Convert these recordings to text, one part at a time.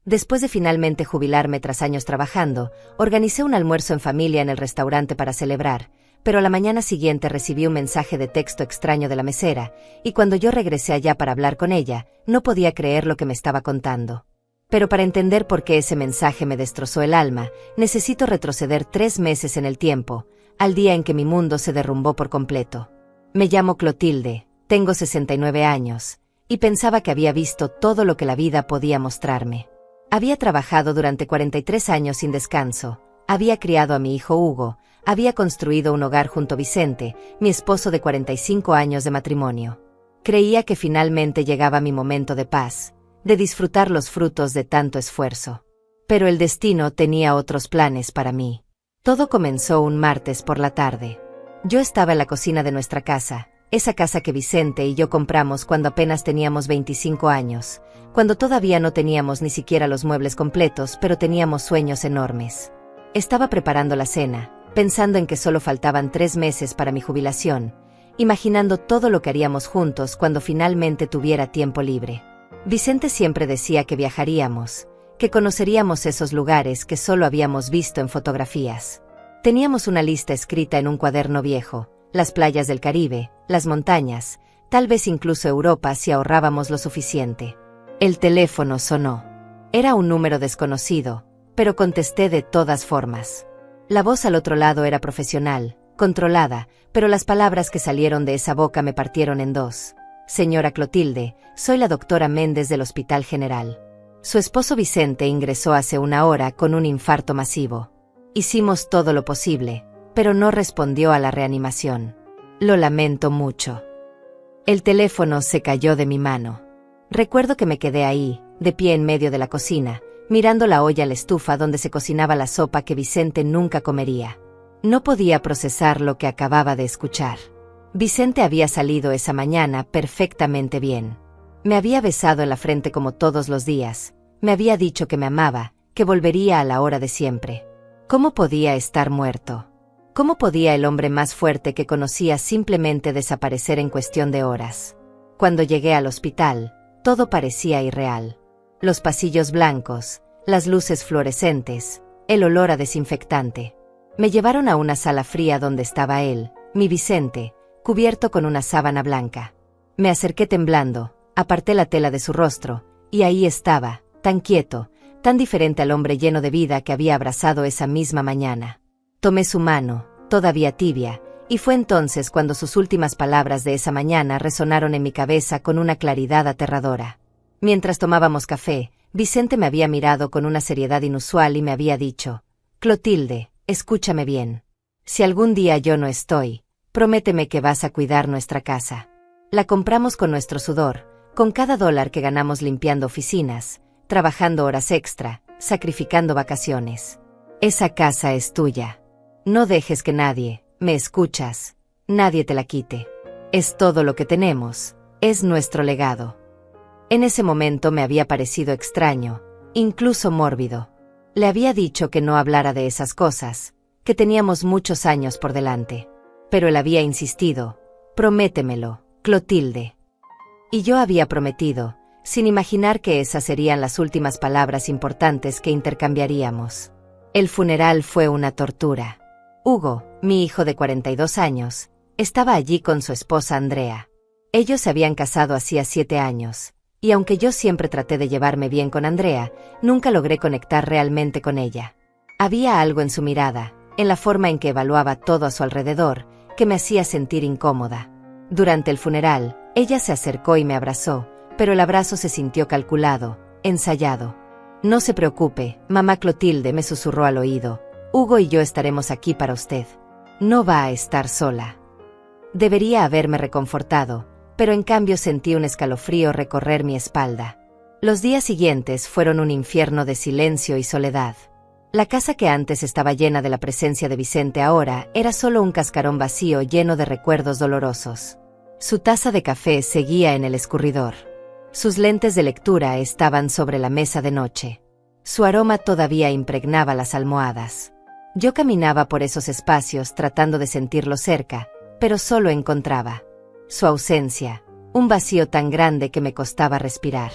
Después de finalmente jubilarme tras años trabajando, organicé un almuerzo en familia en el restaurante para celebrar, pero a la mañana siguiente recibí un mensaje de texto extraño de la mesera, y cuando yo regresé allá para hablar con ella, no podía creer lo que me estaba contando. Pero para entender por qué ese mensaje me destrozó el alma, necesito retroceder 3 meses en el tiempo, al día en que mi mundo se derrumbó por completo. Me llamo Clotilde, tengo 69 años, y pensaba que había visto todo lo que la vida podía mostrarme. Había trabajado durante 43 años sin descanso, había criado a mi hijo Hugo, había construido un hogar junto a Vicente, mi esposo de 45 años de matrimonio. Creía que finalmente llegaba mi momento de paz, de disfrutar los frutos de tanto esfuerzo. Pero el destino tenía otros planes para mí. Todo comenzó un martes por la tarde. Yo estaba en la cocina de nuestra casa, esa casa que Vicente y yo compramos cuando apenas teníamos 25 años, cuando todavía no teníamos ni siquiera los muebles completos, pero teníamos sueños enormes. Estaba preparando la cena, pensando en que solo faltaban 3 meses para mi jubilación, imaginando todo lo que haríamos juntos cuando finalmente tuviera tiempo libre. Vicente siempre decía que viajaríamos, que conoceríamos esos lugares que solo habíamos visto en fotografías. Teníamos una lista escrita en un cuaderno viejo, las playas del Caribe, las montañas, tal vez incluso Europa si ahorrábamos lo suficiente. El teléfono sonó. Era un número desconocido, pero contesté de todas formas. La voz al otro lado era profesional, controlada, pero las palabras que salieron de esa boca me partieron en dos. Señora Clotilde, soy la doctora Méndez del Hospital General. Su esposo Vicente ingresó hace 1 hora con un infarto masivo. Hicimos todo lo posible, pero no respondió a la reanimación. Lo lamento mucho. El teléfono se cayó de mi mano. Recuerdo que me quedé ahí, de pie en medio de la cocina, mirando la olla a la estufa donde se cocinaba la sopa que Vicente nunca comería. No podía procesar lo que acababa de escuchar. Vicente había salido esa mañana perfectamente bien. Me había besado en la frente como todos los días, me había dicho que me amaba, que volvería a la hora de siempre. ¿Cómo podía estar muerto? ¿Cómo podía el hombre más fuerte que conocía simplemente desaparecer en cuestión de horas? Cuando llegué al hospital, todo parecía irreal. Los pasillos blancos, las luces fluorescentes, el olor a desinfectante. Me llevaron a una sala fría donde estaba él, mi Vicente, cubierto con una sábana blanca. Me acerqué temblando, aparté la tela de su rostro, y ahí estaba, tan quieto, tan diferente al hombre lleno de vida que había abrazado esa misma mañana. Tomé su mano, todavía tibia, y fue entonces cuando sus últimas palabras de esa mañana resonaron en mi cabeza con una claridad aterradora. Mientras tomábamos café, Vicente me había mirado con una seriedad inusual y me había dicho: Clotilde, escúchame bien. Si algún día yo no estoy, prométeme que vas a cuidar nuestra casa. La compramos con nuestro sudor, con cada dólar que ganamos limpiando oficinas, trabajando horas extra, sacrificando vacaciones. Esa casa es tuya. No dejes que nadie, ¿me escuchas? Nadie te la quite. Es todo lo que tenemos, es nuestro legado. En ese momento me había parecido extraño, incluso mórbido. Le había dicho que no hablara de esas cosas, que teníamos muchos años por delante. Pero él había insistido: prométemelo, Clotilde. Y yo había prometido, sin imaginar que esas serían las últimas palabras importantes que intercambiaríamos. El funeral fue una tortura. Hugo, mi hijo de 42 años, estaba allí con su esposa Andrea. Ellos se habían casado hacía 7 años, y aunque yo siempre traté de llevarme bien con Andrea, nunca logré conectar realmente con ella. Había algo en su mirada, en la forma en que evaluaba todo a su alrededor, que me hacía sentir incómoda. Durante el funeral, ella se acercó y me abrazó, pero el abrazo se sintió calculado, ensayado. No se preocupe, mamá Clotilde, me susurró al oído. Hugo y yo estaremos aquí para usted. No va a estar sola. Debería haberme reconfortado, pero en cambio sentí un escalofrío recorrer mi espalda. Los días siguientes fueron un infierno de silencio y soledad. La casa que antes estaba llena de la presencia de Vicente ahora era solo un cascarón vacío lleno de recuerdos dolorosos. Su taza de café seguía en el escurridor. Sus lentes de lectura estaban sobre la mesa de noche. Su aroma todavía impregnaba las almohadas. Yo caminaba por esos espacios tratando de sentirlo cerca, pero solo encontraba su ausencia, un vacío tan grande que me costaba respirar.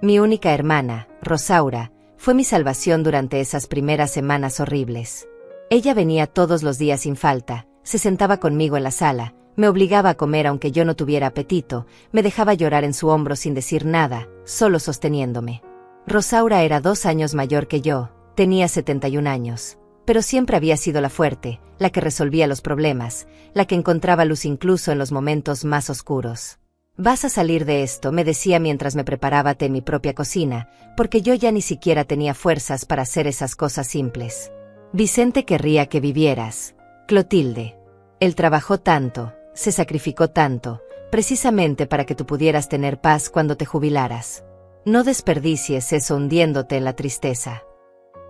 Mi única hermana, Rosaura, Fue mi salvación durante esas primeras semanas horribles. Ella venía todos los días sin falta, se sentaba conmigo en la sala, me obligaba a comer aunque yo no tuviera apetito, me dejaba llorar en su hombro sin decir nada, solo sosteniéndome. Rosaura era 2 años mayor que yo, tenía 71 años. Pero siempre había sido la fuerte, la que resolvía los problemas, la que encontraba luz incluso en los momentos más oscuros. «Vas a salir de esto», me decía mientras me preparaba té en mi propia cocina, porque yo ya ni siquiera tenía fuerzas para hacer esas cosas simples. «Vicente querría que vivieras, Clotilde. Él trabajó tanto, se sacrificó tanto, precisamente para que tú pudieras tener paz cuando te jubilaras. No desperdicies eso hundiéndote en la tristeza».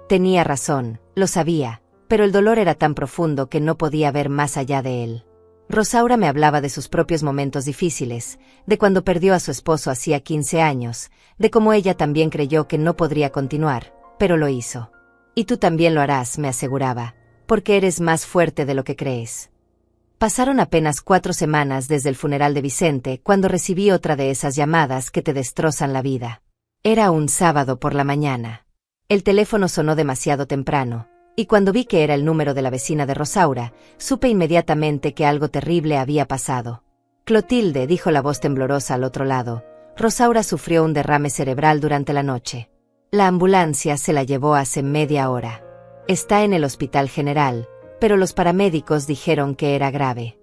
Tenía razón, lo sabía, pero el dolor era tan profundo que no podía ver más allá de él. Rosaura me hablaba de sus propios momentos difíciles, de cuando perdió a su esposo hacía 15 años, de cómo ella también creyó que no podría continuar, pero lo hizo. «Y tú también lo harás», me aseguraba, «porque eres más fuerte de lo que crees». Pasaron apenas 4 semanas desde el funeral de Vicente cuando recibí otra de esas llamadas que te destrozan la vida. Era un sábado por la mañana. El teléfono sonó demasiado temprano, y cuando vi que era el número de la vecina de Rosaura, supe inmediatamente que algo terrible había pasado. «Clotilde», dijo la voz temblorosa al otro lado, «Rosaura sufrió un derrame cerebral durante la noche. La ambulancia se la llevó hace media hora. Está en el Hospital General, pero los paramédicos dijeron que era grave».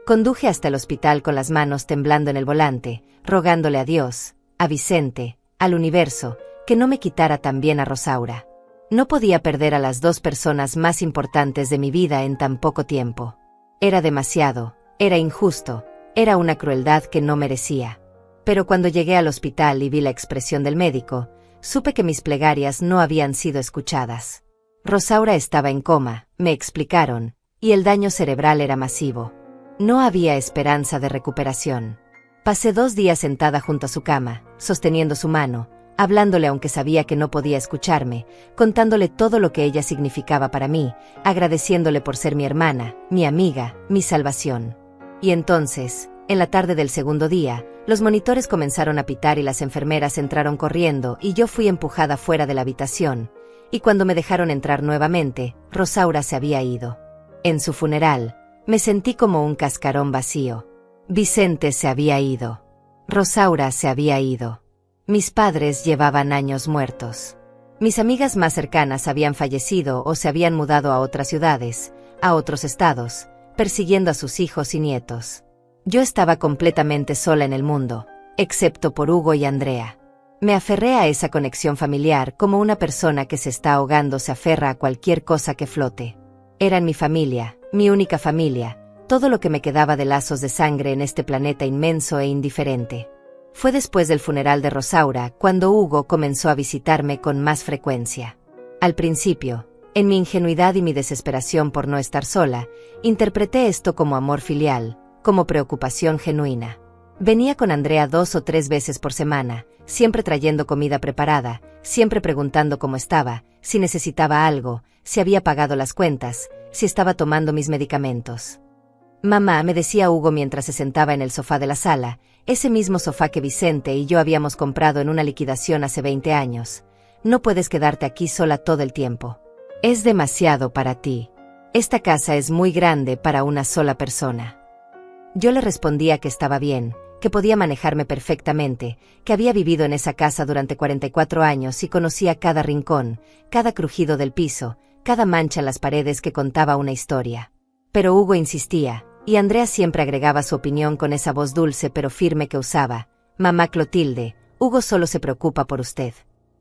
Conduje hasta el hospital con las manos temblando en el volante, rogándole a Dios, a Vicente, al universo, que no me quitara también a Rosaura. No podía perder a las 2 personas más importantes de mi vida en tan poco tiempo. Era demasiado, era injusto, era una crueldad que no merecía. Pero cuando llegué al hospital y vi la expresión del médico, supe que mis plegarias no habían sido escuchadas. Rosaura estaba en coma, me explicaron, y el daño cerebral era masivo. No había esperanza de recuperación. Pasé 2 días sentada junto a su cama, sosteniendo su mano, hablándole aunque sabía que no podía escucharme, contándole todo lo que ella significaba para mí, agradeciéndole por ser mi hermana, mi amiga, mi salvación. Y entonces, en la tarde del segundo día, los monitores comenzaron a pitar y las enfermeras entraron corriendo y yo fui empujada fuera de la habitación, y cuando me dejaron entrar nuevamente, Rosaura se había ido. En su funeral, me sentí como un cascarón vacío. Vicente se había ido. Rosaura se había ido. Mis padres llevaban años muertos. Mis amigas más cercanas habían fallecido o se habían mudado a otras ciudades, a otros estados, persiguiendo a sus hijos y nietos. Yo estaba completamente sola en el mundo, excepto por Hugo y Andrea. Me aferré a esa conexión familiar como una persona que se está ahogando se aferra a cualquier cosa que flote. Eran mi familia, mi única familia, todo lo que me quedaba de lazos de sangre en este planeta inmenso e indiferente. Fue después del funeral de Rosaura cuando Hugo comenzó a visitarme con más frecuencia. Al principio, en mi ingenuidad y mi desesperación por no estar sola, interpreté esto como amor filial, como preocupación genuina. Venía con Andrea 2 o 3 veces por semana, siempre trayendo comida preparada, siempre preguntando cómo estaba, si necesitaba algo, si había pagado las cuentas, si estaba tomando mis medicamentos. «Mamá», me decía Hugo mientras se sentaba en el sofá de la sala, ese mismo sofá que Vicente y yo habíamos comprado en una liquidación hace 20 años. «No puedes quedarte aquí sola todo el tiempo. Es demasiado para ti. Esta casa es muy grande para una sola persona». Yo le respondía que estaba bien, que podía manejarme perfectamente, que había vivido en esa casa durante 44 años y conocía cada rincón, cada crujido del piso, cada mancha en las paredes que contaba una historia. Pero Hugo insistía, y Andrea siempre agregaba su opinión con esa voz dulce pero firme que usaba. «Mamá Clotilde, Hugo solo se preocupa por usted.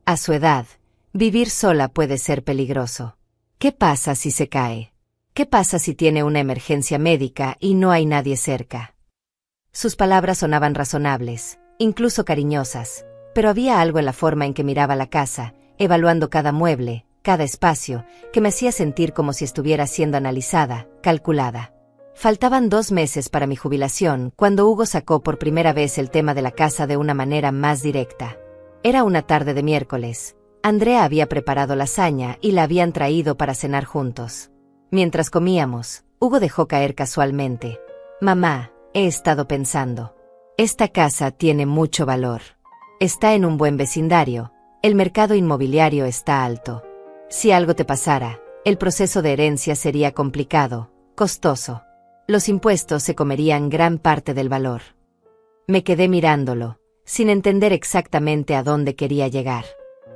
A su edad, vivir sola puede ser peligroso. ¿Qué pasa si se cae? ¿Qué pasa si tiene una emergencia médica y no hay nadie cerca?» Sus palabras sonaban razonables, incluso cariñosas, pero había algo en la forma en que miraba la casa, evaluando cada mueble, cada espacio, que me hacía sentir como si estuviera siendo analizada, calculada. Faltaban 2 meses para mi jubilación cuando Hugo sacó por primera vez el tema de la casa de una manera más directa. Era una tarde de miércoles. Andrea había preparado lasaña y la habían traído para cenar juntos. Mientras comíamos, Hugo dejó caer casualmente: «Mamá, he estado pensando. Esta casa tiene mucho valor. Está en un buen vecindario, El mercado inmobiliario está alto. Si algo te pasara, el proceso de herencia sería complicado, costoso. Los impuestos se comerían gran parte del valor. Me quedé mirándolo, sin entender exactamente a dónde quería llegar.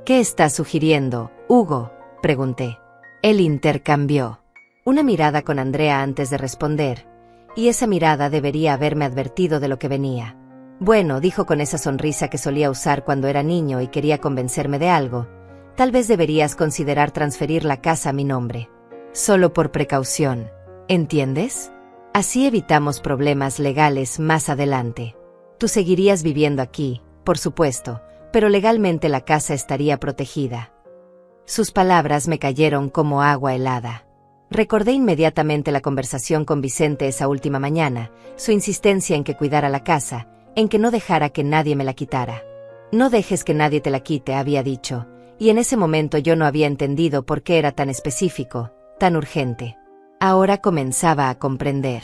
¿Qué estás sugiriendo, Hugo?, pregunté. Él intercambió una mirada con Andrea antes de responder, y esa mirada debería haberme advertido de lo que venía. Bueno, dijo con esa sonrisa que solía usar cuando era niño y quería convencerme de algo, tal vez deberías considerar transferir la casa a mi nombre. Solo por precaución, ¿entiendes? Así evitamos problemas legales más adelante. Tú seguirías viviendo aquí, por supuesto, pero legalmente la casa estaría protegida. Sus palabras me cayeron como agua helada. Recordé inmediatamente la conversación con Vicente esa última mañana, su insistencia en que cuidara la casa, en que no dejara que nadie me la quitara. No dejes que nadie te la quite, había dicho, y en ese momento yo no había entendido por qué era tan específico, tan urgente. Ahora comenzaba a comprender.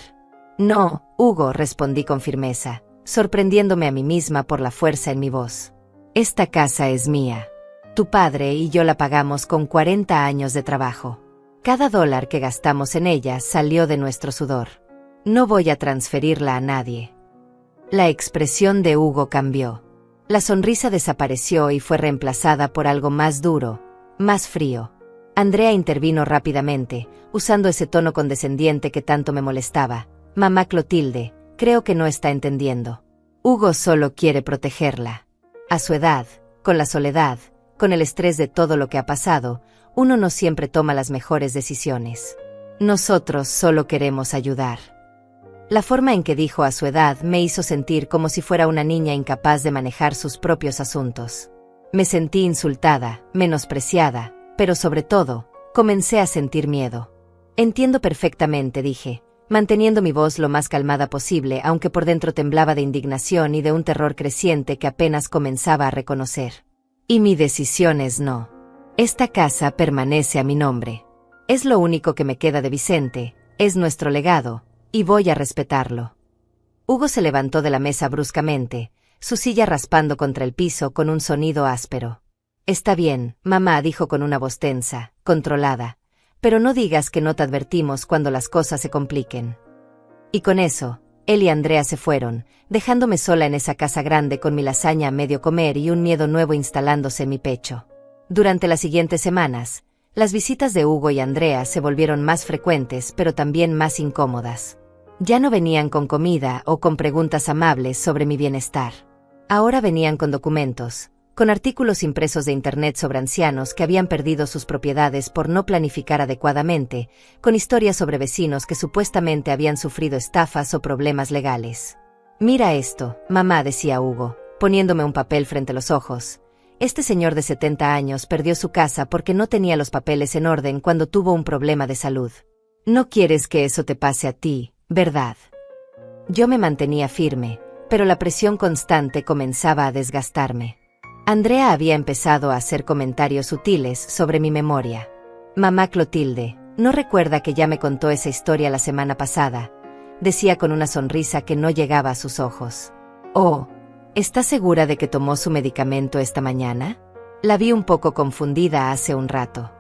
No, Hugo, respondí con firmeza, sorprendiéndome a mí misma por la fuerza en mi voz. Esta casa es mía. Tu padre y yo la pagamos con 40 años de trabajo. Cada dólar que gastamos en ella salió de nuestro sudor. No voy a transferirla a nadie. La expresión de Hugo cambió. La sonrisa desapareció y fue reemplazada por algo más duro, más frío. Andrea intervino rápidamente, usando ese tono condescendiente que tanto me molestaba. Mamá Clotilde, creo que no está entendiendo. Hugo solo quiere protegerla. A su edad, con la soledad, con el estrés de todo lo que ha pasado, uno no siempre toma las mejores decisiones. Nosotros solo queremos ayudar. La forma en que dijo a su edad me hizo sentir como si fuera una niña incapaz de manejar sus propios asuntos. Me sentí insultada, menospreciada, pero sobre todo, comencé a sentir miedo. Entiendo perfectamente, dije, manteniendo mi voz lo más calmada posible, aunque por dentro temblaba de indignación y de un terror creciente que apenas comenzaba a reconocer. Y mi decisión es no. Esta casa permanece a mi nombre. Es lo único que me queda de Vicente, es nuestro legado, y voy a respetarlo. Hugo se levantó de la mesa bruscamente, su silla raspando contra el piso con un sonido áspero. Está bien, mamá, dijo con una voz tensa, controlada, pero no digas que no te advertimos cuando las cosas se compliquen. Y con eso, él y Andrea se fueron, dejándome sola en esa casa grande con mi lasaña a medio comer y un miedo nuevo instalándose en mi pecho. Durante las siguientes semanas, las visitas de Hugo y Andrea se volvieron más frecuentes pero también más incómodas. Ya no venían con comida o con preguntas amables sobre mi bienestar. Ahora venían con documentos, con artículos impresos de internet sobre ancianos que habían perdido sus propiedades por no planificar adecuadamente, con historias sobre vecinos que supuestamente habían sufrido estafas o problemas legales. Mira esto, mamá, decía Hugo, poniéndome un papel frente a los ojos. Este señor de 70 años perdió su casa porque no tenía los papeles en orden cuando tuvo un problema de salud. No quieres que eso te pase a ti, ¿verdad? Yo me mantenía firme, pero la presión constante comenzaba a desgastarme. Andrea había empezado a hacer comentarios sutiles sobre mi memoria. Mamá Clotilde, ¿no recuerda que ya me contó esa historia la semana pasada?, decía con una sonrisa que no llegaba a sus ojos. Oh, ¿está segura de que tomó su medicamento esta mañana? La vi un poco confundida hace un rato.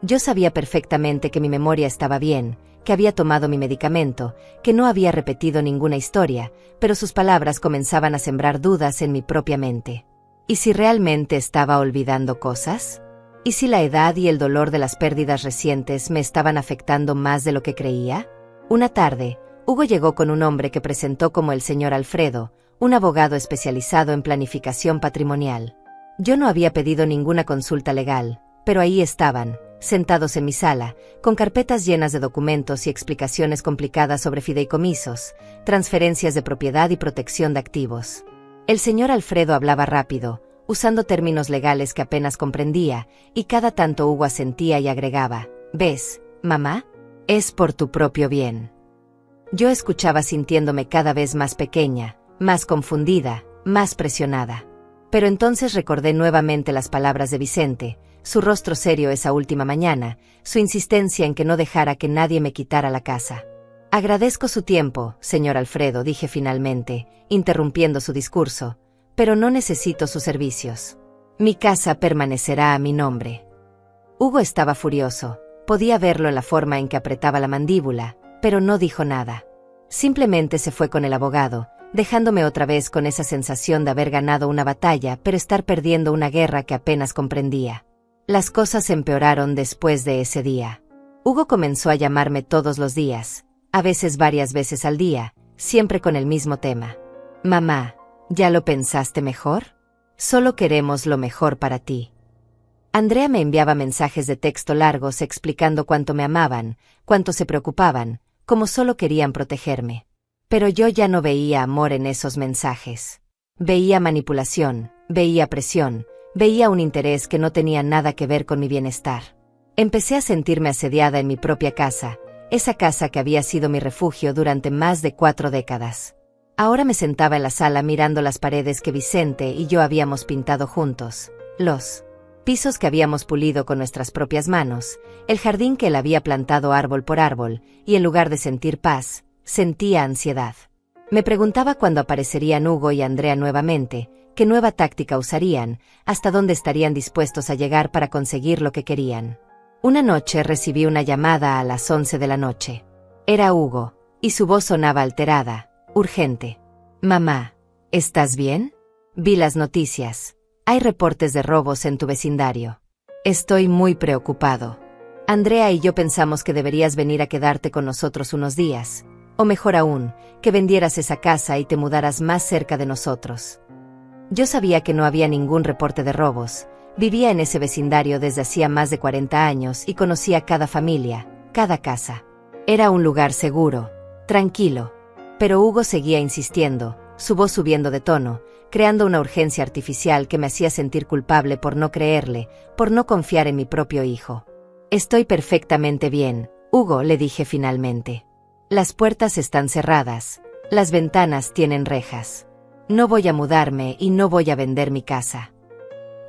Yo sabía perfectamente que mi memoria estaba bien, que había tomado mi medicamento, que no había repetido ninguna historia, pero sus palabras comenzaban a sembrar dudas en mi propia mente. ¿Y si realmente estaba olvidando cosas? ¿Y si la edad y el dolor de las pérdidas recientes me estaban afectando más de lo que creía? Una tarde, Hugo llegó con un hombre que presentó como el señor Alfredo, un abogado especializado en planificación patrimonial. Yo no había pedido ninguna consulta legal, pero ahí estaban, sentados en mi sala, con carpetas llenas de documentos y explicaciones complicadas sobre fideicomisos, transferencias de propiedad y protección de activos. El señor Alfredo hablaba rápido, usando términos legales que apenas comprendía, y cada tanto Hugo asentía y agregaba, ¿ves, mamá? Es por tu propio bien. Yo escuchaba sintiéndome cada vez más pequeña, más confundida, más presionada. Pero entonces recordé nuevamente las palabras de Vicente, su rostro serio esa última mañana, su insistencia en que no dejara que nadie me quitara la casa. Agradezco su tiempo, señor Alfredo, dije finalmente, interrumpiendo su discurso, pero no necesito sus servicios. Mi casa permanecerá a mi nombre. Hugo estaba furioso. Podía verlo en la forma en que apretaba la mandíbula, pero no dijo nada. Simplemente se fue con el abogado, dejándome otra vez con esa sensación de haber ganado una batalla, pero estar perdiendo una guerra que apenas comprendía. Las cosas empeoraron después de ese día. Hugo comenzó a llamarme todos los días, a veces varias veces al día, siempre con el mismo tema. Mamá, ¿ya lo pensaste mejor? Solo queremos lo mejor para ti. Andrea me enviaba mensajes de texto largos explicando cuánto me amaban, cuánto se preocupaban, cómo solo querían protegerme. Pero yo ya no veía amor en esos mensajes. Veía manipulación, veía presión, veía un interés que no tenía nada que ver con mi bienestar. Empecé a sentirme asediada en mi propia casa, esa casa que había sido mi refugio durante más de 4 décadas. Ahora me sentaba en la sala mirando las paredes que Vicente y yo habíamos pintado juntos, los pisos que habíamos pulido con nuestras propias manos, el jardín que él había plantado árbol por árbol, y en lugar de sentir paz, sentía ansiedad. Me preguntaba cuándo aparecerían Hugo y Andrea nuevamente, qué nueva táctica usarían, hasta dónde estarían dispuestos a llegar para conseguir lo que querían. Una noche recibí una llamada a las 11 de la noche. Era Hugo, y su voz sonaba alterada, urgente. Mamá, ¿estás bien? Vi las noticias. Hay reportes de robos en tu vecindario. Estoy muy preocupado. Andrea y yo pensamos que deberías venir a quedarte con nosotros unos días. O mejor aún, que vendieras esa casa y te mudaras más cerca de nosotros. Yo sabía que no había ningún reporte de robos. Vivía en ese vecindario desde hacía más de 40 años y conocía cada familia, cada casa. Era un lugar seguro, tranquilo. Pero Hugo seguía insistiendo, su voz subiendo de tono, creando una urgencia artificial que me hacía sentir culpable por no creerle, por no confiar en mi propio hijo. Estoy perfectamente bien, Hugo, le dije finalmente. Las puertas están cerradas, las ventanas tienen rejas. No voy a mudarme y no voy a vender mi casa.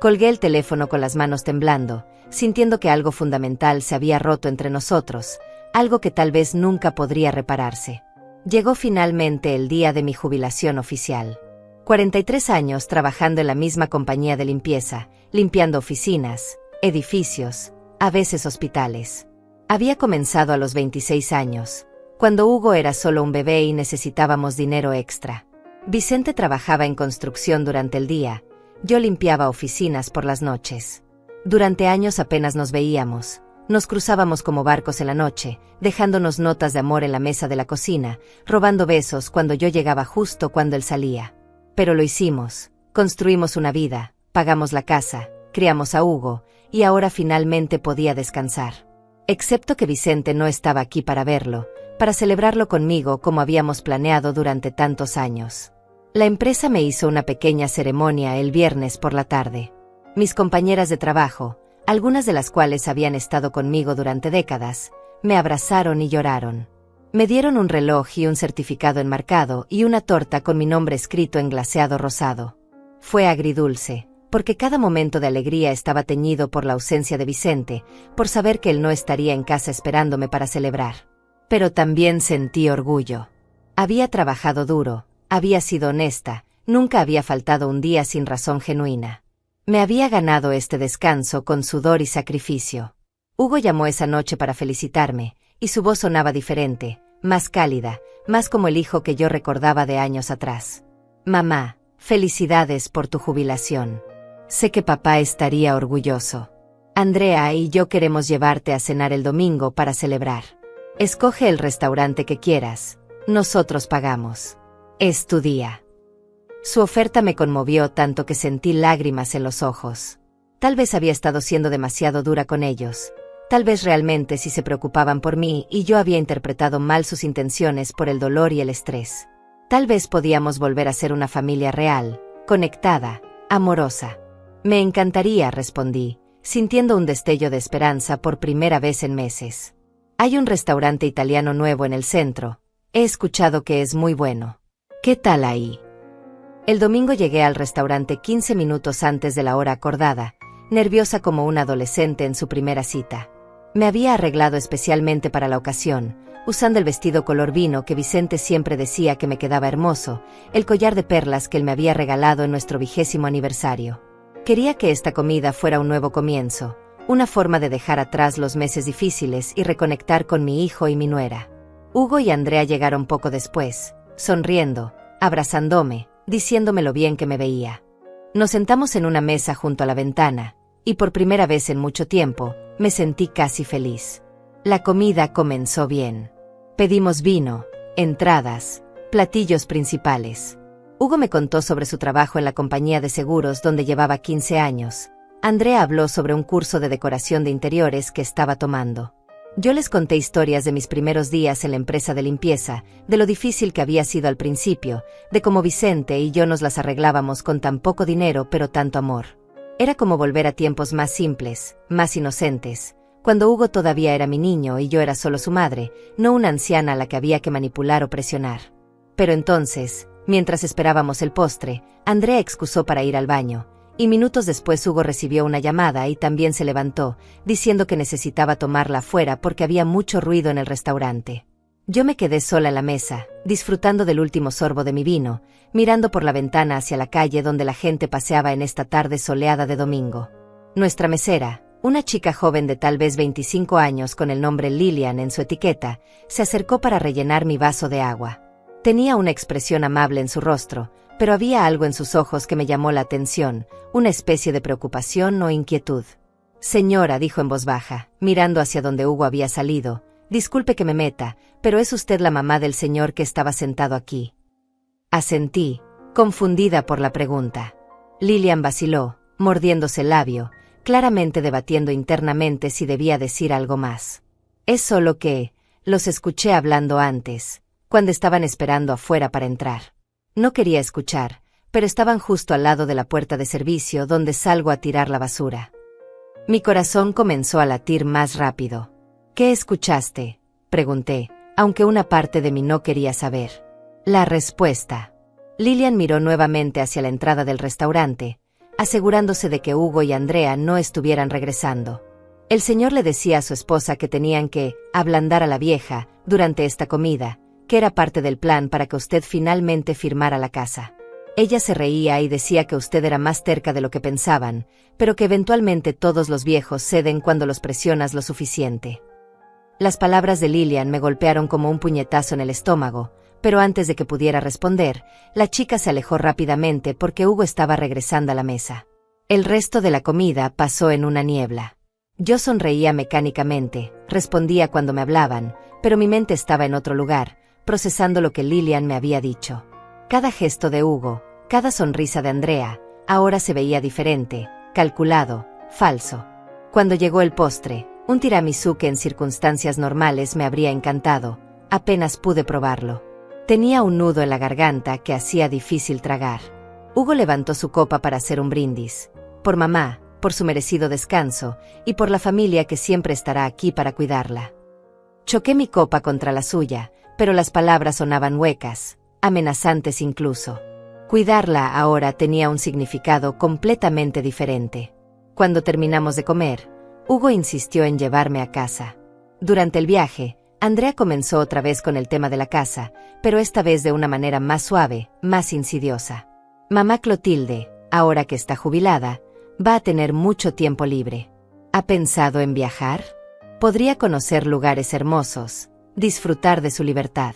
Colgué el teléfono con las manos temblando, sintiendo que algo fundamental se había roto entre nosotros, algo que tal vez nunca podría repararse. Llegó finalmente el día de mi jubilación oficial. 43 años trabajando en la misma compañía de limpieza, limpiando oficinas, edificios, a veces hospitales. Había comenzado a los 26 años, cuando Hugo era solo un bebé y necesitábamos dinero extra. Vicente trabajaba en construcción durante el día, yo limpiaba oficinas por las noches. Durante años apenas nos veíamos. Nos cruzábamos como barcos en la noche, dejándonos notas de amor en la mesa de la cocina, robando besos cuando yo llegaba justo cuando él salía. Pero lo hicimos, construimos una vida, pagamos la casa, criamos a Hugo, y ahora finalmente podía descansar. Excepto que Vicente no estaba aquí para verlo, para celebrarlo conmigo como habíamos planeado durante tantos años. La empresa me hizo una pequeña ceremonia el viernes por la tarde. Mis compañeras de trabajo, algunas de las cuales habían estado conmigo durante décadas, me abrazaron y lloraron. Me dieron un reloj y un certificado enmarcado y una torta con mi nombre escrito en glaseado rosado. Fue agridulce, porque cada momento de alegría estaba teñido por la ausencia de Vicente, por saber que él no estaría en casa esperándome para celebrar. Pero también sentí orgullo. Había trabajado duro, había sido honesta, nunca había faltado un día sin razón genuina. Me había ganado este descanso con sudor y sacrificio. Hugo llamó esa noche para felicitarme, y su voz sonaba diferente, más cálida, más como el hijo que yo recordaba de años atrás. Mamá, felicidades por tu jubilación. Sé que papá estaría orgulloso. Andrea y yo queremos llevarte a cenar el domingo para celebrar. Escoge el restaurante que quieras, nosotros pagamos. Es tu día. Su oferta me conmovió tanto que sentí lágrimas en los ojos. Tal vez había estado siendo demasiado dura con ellos. Tal vez realmente sí se preocupaban por mí y yo había interpretado mal sus intenciones por el dolor y el estrés. Tal vez podíamos volver a ser una familia real, conectada, amorosa. Me encantaría, respondí, sintiendo un destello de esperanza por primera vez en meses. Hay un restaurante italiano nuevo en el centro. He escuchado que es muy bueno. ¿Qué tal ahí? El domingo llegué al restaurante 15 minutos antes de la hora acordada, nerviosa como una adolescente en su primera cita. Me había arreglado especialmente para la ocasión, usando el vestido color vino que Vicente siempre decía que me quedaba hermoso, el collar de perlas que él me había regalado en nuestro 20º aniversario. Quería que esta comida fuera un nuevo comienzo, una forma de dejar atrás los meses difíciles y reconectar con mi hijo y mi nuera. Hugo y Andrea llegaron poco después, sonriendo, abrazándome, diciéndome lo bien que me veía. Nos sentamos en una mesa junto a la ventana, y por primera vez en mucho tiempo, me sentí casi feliz. La comida comenzó bien. Pedimos vino, entradas, platillos principales. Hugo me contó sobre su trabajo en la compañía de seguros donde llevaba 15 años. Andrea habló sobre un curso de decoración de interiores que estaba tomando. Yo les conté historias de mis primeros días en la empresa de limpieza, de lo difícil que había sido al principio, de cómo Vicente y yo nos las arreglábamos con tan poco dinero pero tanto amor. Era como volver a tiempos más simples, más inocentes, cuando Hugo todavía era mi niño y yo era solo su madre, no una anciana a la que había que manipular o presionar. Pero entonces, mientras esperábamos el postre, Andrea excusó para ir al baño, y minutos después Hugo recibió una llamada y también se levantó, diciendo que necesitaba tomarla afuera porque había mucho ruido en el restaurante. Yo me quedé sola en la mesa, disfrutando del último sorbo de mi vino, mirando por la ventana hacia la calle donde la gente paseaba en esta tarde soleada de domingo. Nuestra mesera, una chica joven de tal vez 25 años con el nombre Lilian en su etiqueta, se acercó para rellenar mi vaso de agua. Tenía una expresión amable en su rostro, pero había algo en sus ojos que me llamó la atención, una especie de preocupación o inquietud. Señora, dijo en voz baja, mirando hacia donde Hugo había salido, disculpe que me meta, pero ¿es usted la mamá del señor que estaba sentado aquí? Asentí, confundida por la pregunta. Lilian vaciló, mordiéndose el labio, claramente debatiendo internamente si debía decir algo más. Es solo que, los escuché hablando antes, cuando estaban esperando afuera para entrar. No quería escuchar, pero estaban justo al lado de la puerta de servicio donde salgo a tirar la basura. Mi corazón comenzó a latir más rápido. ¿Qué escuchaste?, pregunté, aunque una parte de mí no quería saber. La respuesta. Lilian miró nuevamente hacia la entrada del restaurante, asegurándose de que Hugo y Andrea no estuvieran regresando. El señor le decía a su esposa que tenían que ablandar a la vieja durante esta comida, que era parte del plan para que usted finalmente firmara la casa. Ella se reía y decía que usted era más terca de lo que pensaban, pero que eventualmente todos los viejos ceden cuando los presionas lo suficiente. Las palabras de Lilian me golpearon como un puñetazo en el estómago, pero antes de que pudiera responder, la chica se alejó rápidamente porque Hugo estaba regresando a la mesa. El resto de la comida pasó en una niebla. Yo sonreía mecánicamente, respondía cuando me hablaban, pero mi mente estaba en otro lugar, procesando lo que Lilian me había dicho. Cada gesto de Hugo, cada sonrisa de Andrea, ahora se veía diferente, calculado, falso. Cuando llegó el postre, un tiramisú que en circunstancias normales me habría encantado, apenas pude probarlo. Tenía un nudo en la garganta que hacía difícil tragar. Hugo levantó su copa para hacer un brindis. Por mamá, por su merecido descanso, y por la familia que siempre estará aquí para cuidarla. Choqué mi copa contra la suya, pero las palabras sonaban huecas, amenazantes incluso. Cuidarla ahora tenía un significado completamente diferente. Cuando terminamos de comer, Hugo insistió en llevarme a casa. Durante el viaje, Andrea comenzó otra vez con el tema de la casa, pero esta vez de una manera más suave, más insidiosa. Mamá Clotilde, ahora que está jubilada, va a tener mucho tiempo libre. ¿Ha pensado en viajar? Podría conocer lugares hermosos, disfrutar de su libertad.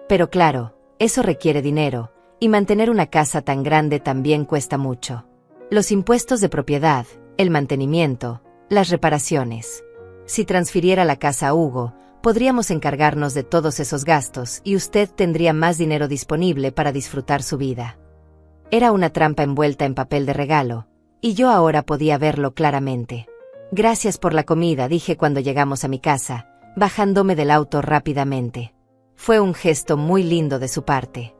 Pero claro, eso requiere dinero, y mantener una casa tan grande también cuesta mucho. Los impuestos de propiedad, el mantenimiento, las reparaciones. Si transfiriera la casa a Hugo, podríamos encargarnos de todos esos gastos y usted tendría más dinero disponible para disfrutar su vida. Era una trampa envuelta en papel de regalo, y yo ahora podía verlo claramente. Gracias por la comida, dije cuando llegamos a mi casa, bajándome del auto rápidamente. Fue un gesto muy lindo de su parte.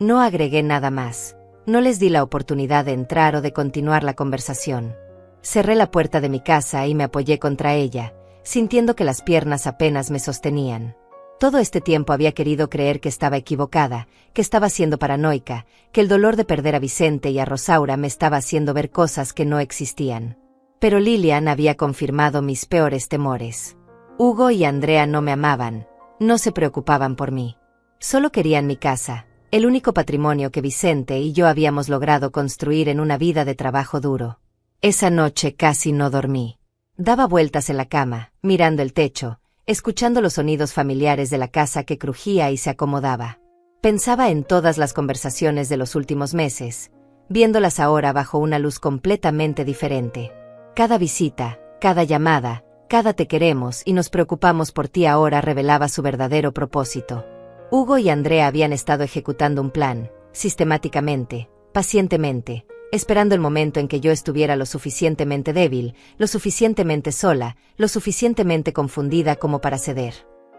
No agregué nada más. No les di la oportunidad de entrar o de continuar la conversación. Cerré la puerta de mi casa y me apoyé contra ella, sintiendo que las piernas apenas me sostenían. Todo este tiempo había querido creer que estaba equivocada, que estaba siendo paranoica, que el dolor de perder a Vicente y a Rosaura me estaba haciendo ver cosas que no existían. Pero Lilian había confirmado mis peores temores. Hugo y Andrea no me amaban, no se preocupaban por mí. Solo querían mi casa, el único patrimonio que Vicente y yo habíamos logrado construir en una vida de trabajo duro. Esa noche casi no dormí. Daba vueltas en la cama, mirando el techo, escuchando los sonidos familiares de la casa que crujía y se acomodaba. Pensaba en todas las conversaciones de los últimos meses, viéndolas ahora bajo una luz completamente diferente. Cada visita, cada llamada, cada te queremos y nos preocupamos por ti ahora revelaba su verdadero propósito. Hugo y Andrea habían estado ejecutando un plan, sistemáticamente, pacientemente, esperando el momento en que yo estuviera lo suficientemente débil, lo suficientemente sola, lo suficientemente confundida como para ceder.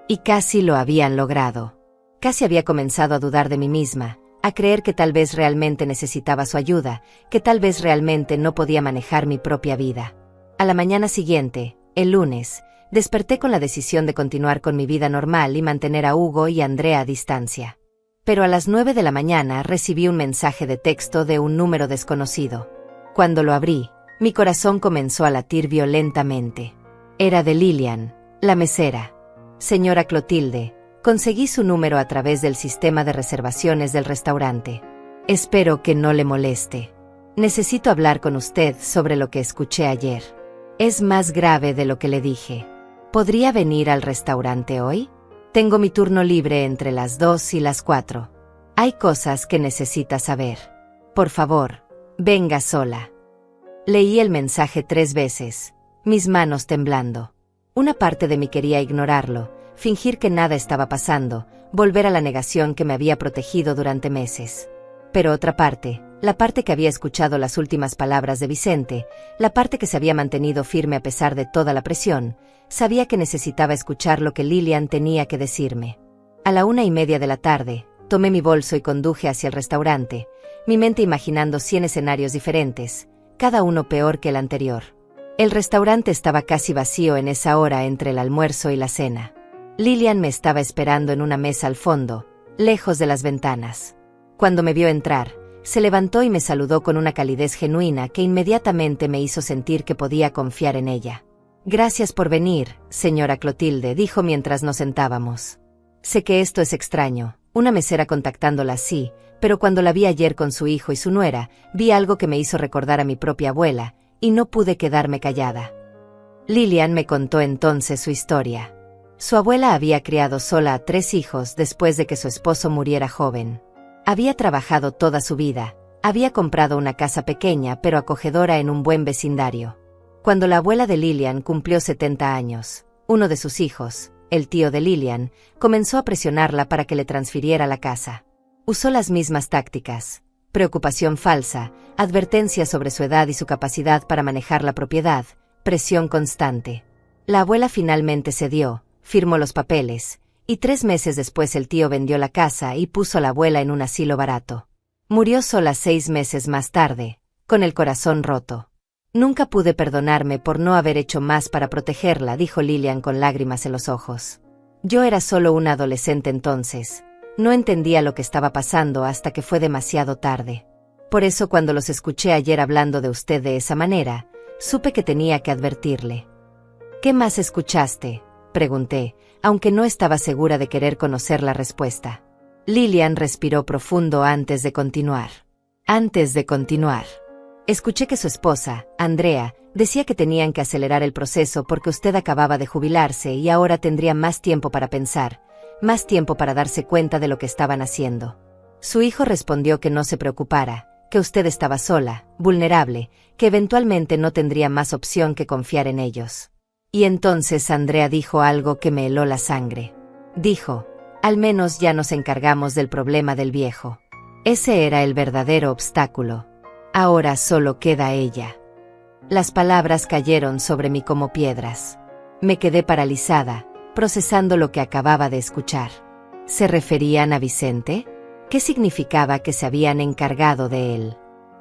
Y casi lo habían logrado. Casi había comenzado a dudar de mí misma, a creer que tal vez realmente necesitaba su ayuda, que tal vez realmente no podía manejar mi propia vida. A la mañana siguiente, el lunes, desperté con la decisión de continuar con mi vida normal y mantener a Hugo y Andrea a distancia. Pero a las 9 de la mañana recibí un mensaje de texto de un número desconocido. Cuando lo abrí, mi corazón comenzó a latir violentamente. Era de Lilian, la mesera. Señora Clotilde, conseguí su número a través del sistema de reservaciones del restaurante. Espero que no le moleste. Necesito hablar con usted sobre lo que escuché ayer. Es más grave de lo que le dije. ¿Podría venir al restaurante hoy? Tengo mi turno libre entre las 2 y las 4. Hay cosas que necesita saber. Por favor, venga sola. Leí el mensaje 3 veces, mis manos temblando. Una parte de mí quería ignorarlo, fingir que nada estaba pasando, volver a la negación que me había protegido durante meses. Pero otra parte, la parte que había escuchado las últimas palabras de Vicente, la parte que se había mantenido firme a pesar de toda la presión, sabía que necesitaba escuchar lo que Lilian tenía que decirme. A la 1:30 de la tarde, tomé mi bolso y conduje hacia el restaurante, mi mente imaginando 100 escenarios diferentes, cada uno peor que el anterior. El restaurante estaba casi vacío en esa hora entre el almuerzo y la cena. Lilian me estaba esperando en una mesa al fondo, lejos de las ventanas. Cuando me vio entrar, se levantó y me saludó con una calidez genuina que inmediatamente me hizo sentir que podía confiar en ella. Gracias por venir, señora Clotilde, dijo mientras nos sentábamos. Sé que esto es extraño, una mesera contactándola así, pero cuando la vi ayer con su hijo y su nuera, vi algo que me hizo recordar a mi propia abuela, y no pude quedarme callada. Lilian me contó entonces su historia. Su abuela había criado sola a 3 hijos después de que su esposo muriera joven. Había trabajado toda su vida, había comprado una casa pequeña pero acogedora en un buen vecindario. Cuando la abuela de Lilian cumplió 70 años, uno de sus hijos, el tío de Lilian, comenzó a presionarla para que le transfiriera la casa. Usó las mismas tácticas: preocupación falsa, advertencias sobre su edad y su capacidad para manejar la propiedad, presión constante. La abuela finalmente cedió, firmó los papeles, y 3 meses después el tío vendió la casa y puso a la abuela en un asilo barato. Murió sola 6 meses más tarde, con el corazón roto. Nunca pude perdonarme por no haber hecho más para protegerla, dijo Lilian con lágrimas en los ojos. Yo era solo una adolescente entonces. No entendía lo que estaba pasando hasta que fue demasiado tarde. Por eso cuando los escuché ayer hablando de usted de esa manera, supe que tenía que advertirle. ¿Qué más escuchaste?, pregunté, aunque no estaba segura de querer conocer la respuesta. Lilian respiró profundo antes de continuar. Escuché que su esposa, Andrea, decía que tenían que acelerar el proceso porque usted acababa de jubilarse y ahora tendría más tiempo para pensar, más tiempo para darse cuenta de lo que estaban haciendo. Su hijo respondió que no se preocupara, que usted estaba sola, vulnerable, que eventualmente no tendría más opción que confiar en ellos. Y entonces Andrea dijo algo que me heló la sangre. Dijo: al menos ya nos encargamos del problema del viejo. Ese era el verdadero obstáculo. Ahora solo queda ella. Las palabras cayeron sobre mí como piedras. Me quedé paralizada, procesando lo que acababa de escuchar. ¿Se referían a Vicente? ¿Qué significaba que se habían encargado de él?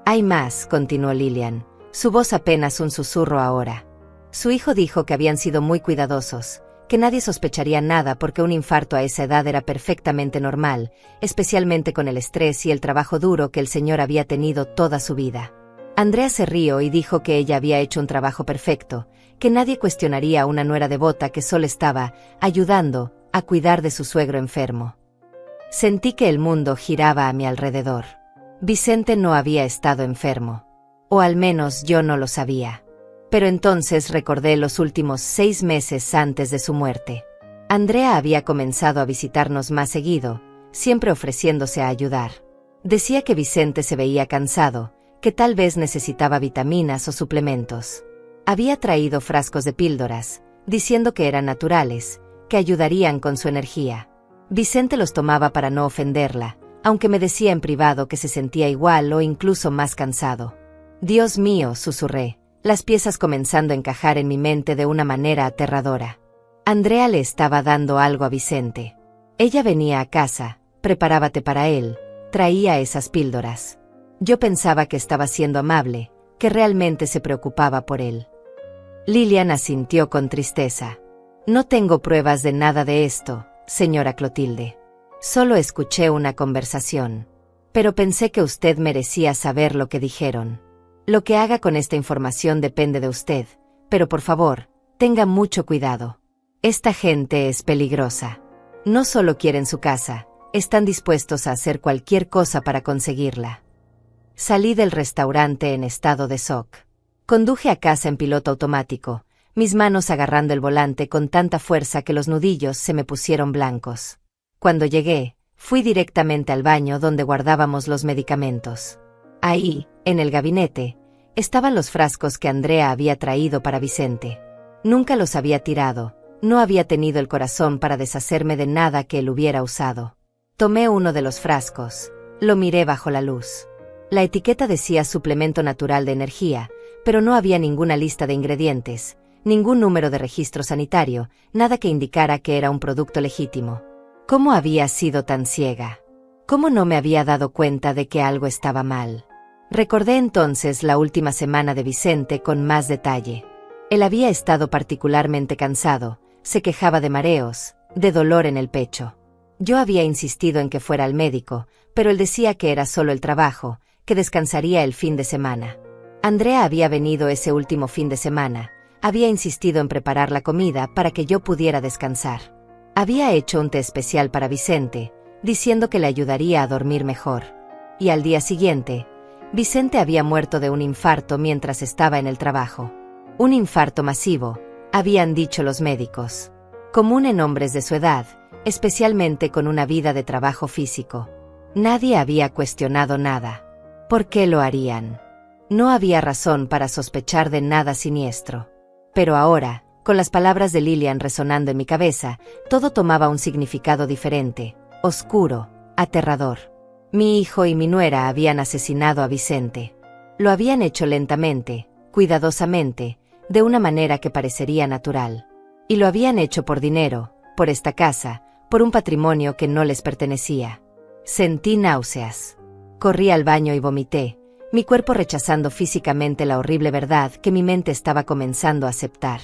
Hay más, continuó Lilian, su voz apenas un susurro ahora. Su hijo dijo que habían sido muy cuidadosos, que nadie sospecharía nada porque un infarto a esa edad era perfectamente normal, especialmente con el estrés y el trabajo duro que el señor había tenido toda su vida. Andrea se rió y dijo que ella había hecho un trabajo perfecto, que nadie cuestionaría a una nuera devota que solo estaba ayudando a cuidar de su suegro enfermo. Sentí que el mundo giraba a mi alrededor. Vicente no había estado enfermo. O al menos yo no lo sabía. Pero entonces recordé los últimos 6 meses antes de su muerte. Andrea había comenzado a visitarnos más seguido, siempre ofreciéndose a ayudar. Decía que Vicente se veía cansado, que tal vez necesitaba vitaminas o suplementos. Había traído frascos de píldoras, diciendo que eran naturales, que ayudarían con su energía. Vicente los tomaba para no ofenderla, aunque me decía en privado que se sentía igual o incluso más cansado. Dios mío, susurré, las piezas comenzando a encajar en mi mente de una manera aterradora. Andrea le estaba dando algo a Vicente. Ella venía a casa, preparaba té para él, traía esas píldoras. Yo pensaba que estaba siendo amable, que realmente se preocupaba por él. Lilian asintió con tristeza. No tengo pruebas de nada de esto, señora Clotilde. Solo escuché una conversación. Pero pensé que usted merecía saber lo que dijeron. Lo que haga con esta información depende de usted, pero por favor, tenga mucho cuidado. Esta gente es peligrosa. No solo quieren su casa, están dispuestos a hacer cualquier cosa para conseguirla. Salí del restaurante en estado de shock. Conduje a casa en piloto automático, mis manos agarrando el volante con tanta fuerza que los nudillos se me pusieron blancos. Cuando llegué, fui directamente al baño donde guardábamos los medicamentos. Ahí, en el gabinete, estaban los frascos que Andrea había traído para Vicente. Nunca los había tirado, no había tenido el corazón para deshacerme de nada que él hubiera usado. Tomé uno de los frascos, lo miré bajo la luz. La etiqueta decía suplemento natural de energía, pero no había ninguna lista de ingredientes, ningún número de registro sanitario, nada que indicara que era un producto legítimo. ¿Cómo había sido tan ciega? ¿Cómo no me había dado cuenta de que algo estaba mal? Recordé entonces la última semana de Vicente con más detalle. Él había estado particularmente cansado, se quejaba de mareos, de dolor en el pecho. Yo había insistido en que fuera al médico, pero él decía que era solo el trabajo, que descansaría el fin de semana. Andrea había venido ese último fin de semana, había insistido en preparar la comida para que yo pudiera descansar. Había hecho un té especial para Vicente, diciendo que le ayudaría a dormir mejor. Y al día siguiente, Vicente había muerto de un infarto mientras estaba en el trabajo. Un infarto masivo, habían dicho los médicos. Común en hombres de su edad, especialmente con una vida de trabajo físico. Nadie había cuestionado nada. ¿Por qué lo harían? No había razón para sospechar de nada siniestro. Pero ahora, con las palabras de Lilian resonando en mi cabeza, todo tomaba un significado diferente, oscuro, aterrador. Mi hijo y mi nuera habían asesinado a Vicente. Lo habían hecho lentamente, cuidadosamente, de una manera que parecería natural. Y lo habían hecho por dinero, por esta casa, por un patrimonio que no les pertenecía. Sentí náuseas. Corrí al baño y vomité, mi cuerpo rechazando físicamente la horrible verdad que mi mente estaba comenzando a aceptar.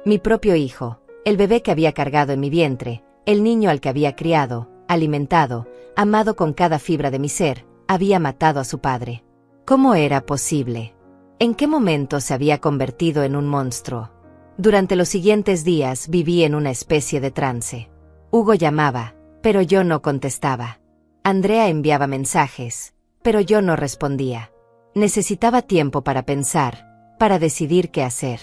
Mi propio hijo, el bebé que había cargado en mi vientre, el niño al que había criado, alimentado, amado con cada fibra de mi ser, había matado a su padre. ¿Cómo era posible? ¿En qué momento se había convertido en un monstruo? Durante los siguientes días viví en una especie de trance. Hugo llamaba, pero yo no contestaba. Andrea enviaba mensajes, pero yo no respondía. Necesitaba tiempo para pensar, para decidir qué hacer.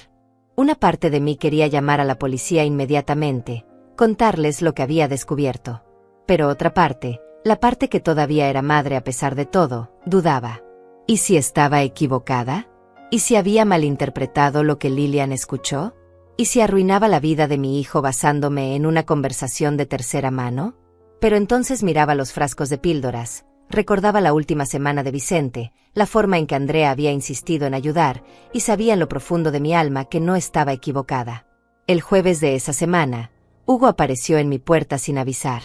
Una parte de mí quería llamar a la policía inmediatamente, contarles lo que había descubierto. Pero otra parte, la parte que todavía era madre a pesar de todo, dudaba. ¿Y si estaba equivocada? ¿Y si había malinterpretado lo que Lilian escuchó? ¿Y si arruinaba la vida de mi hijo basándome en una conversación de tercera mano? Pero entonces miraba los frascos de píldoras, recordaba la última semana de Vicente, la forma en que Andrea había insistido en ayudar, y sabía en lo profundo de mi alma que no estaba equivocada. El jueves de esa semana, Hugo apareció en mi puerta sin avisar.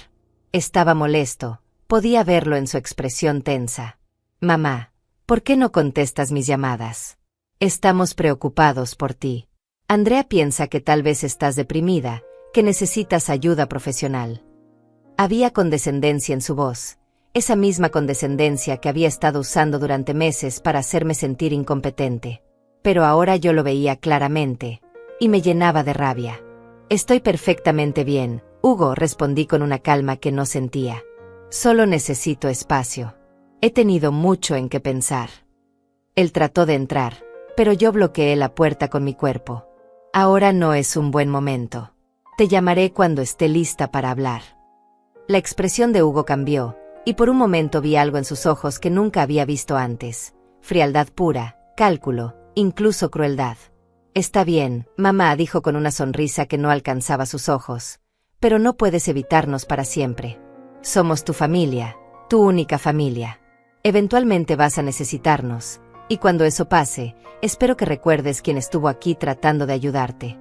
Estaba molesto, podía verlo en su expresión tensa. «Mamá, ¿por qué no contestas mis llamadas? Estamos preocupados por ti. Andrea piensa que tal vez estás deprimida, que necesitas ayuda profesional». Había condescendencia en su voz, esa misma condescendencia que había estado usando durante meses para hacerme sentir incompetente. Pero ahora yo lo veía claramente, y me llenaba de rabia. «Estoy perfectamente bien, Hugo», respondí con una calma que no sentía. Solo necesito espacio. He tenido mucho en qué pensar. Él trató de entrar, pero yo bloqueé la puerta con mi cuerpo. Ahora no es un buen momento. Te llamaré cuando esté lista para hablar. La expresión de Hugo cambió, y por un momento vi algo en sus ojos que nunca había visto antes. Frialdad pura, cálculo, incluso crueldad. Está bien, mamá, dijo con una sonrisa que no alcanzaba sus ojos. Pero no puedes evitarnos para siempre. Somos tu familia, tu única familia. Eventualmente vas a necesitarnos, y cuando eso pase, espero que recuerdes quién estuvo aquí tratando de ayudarte.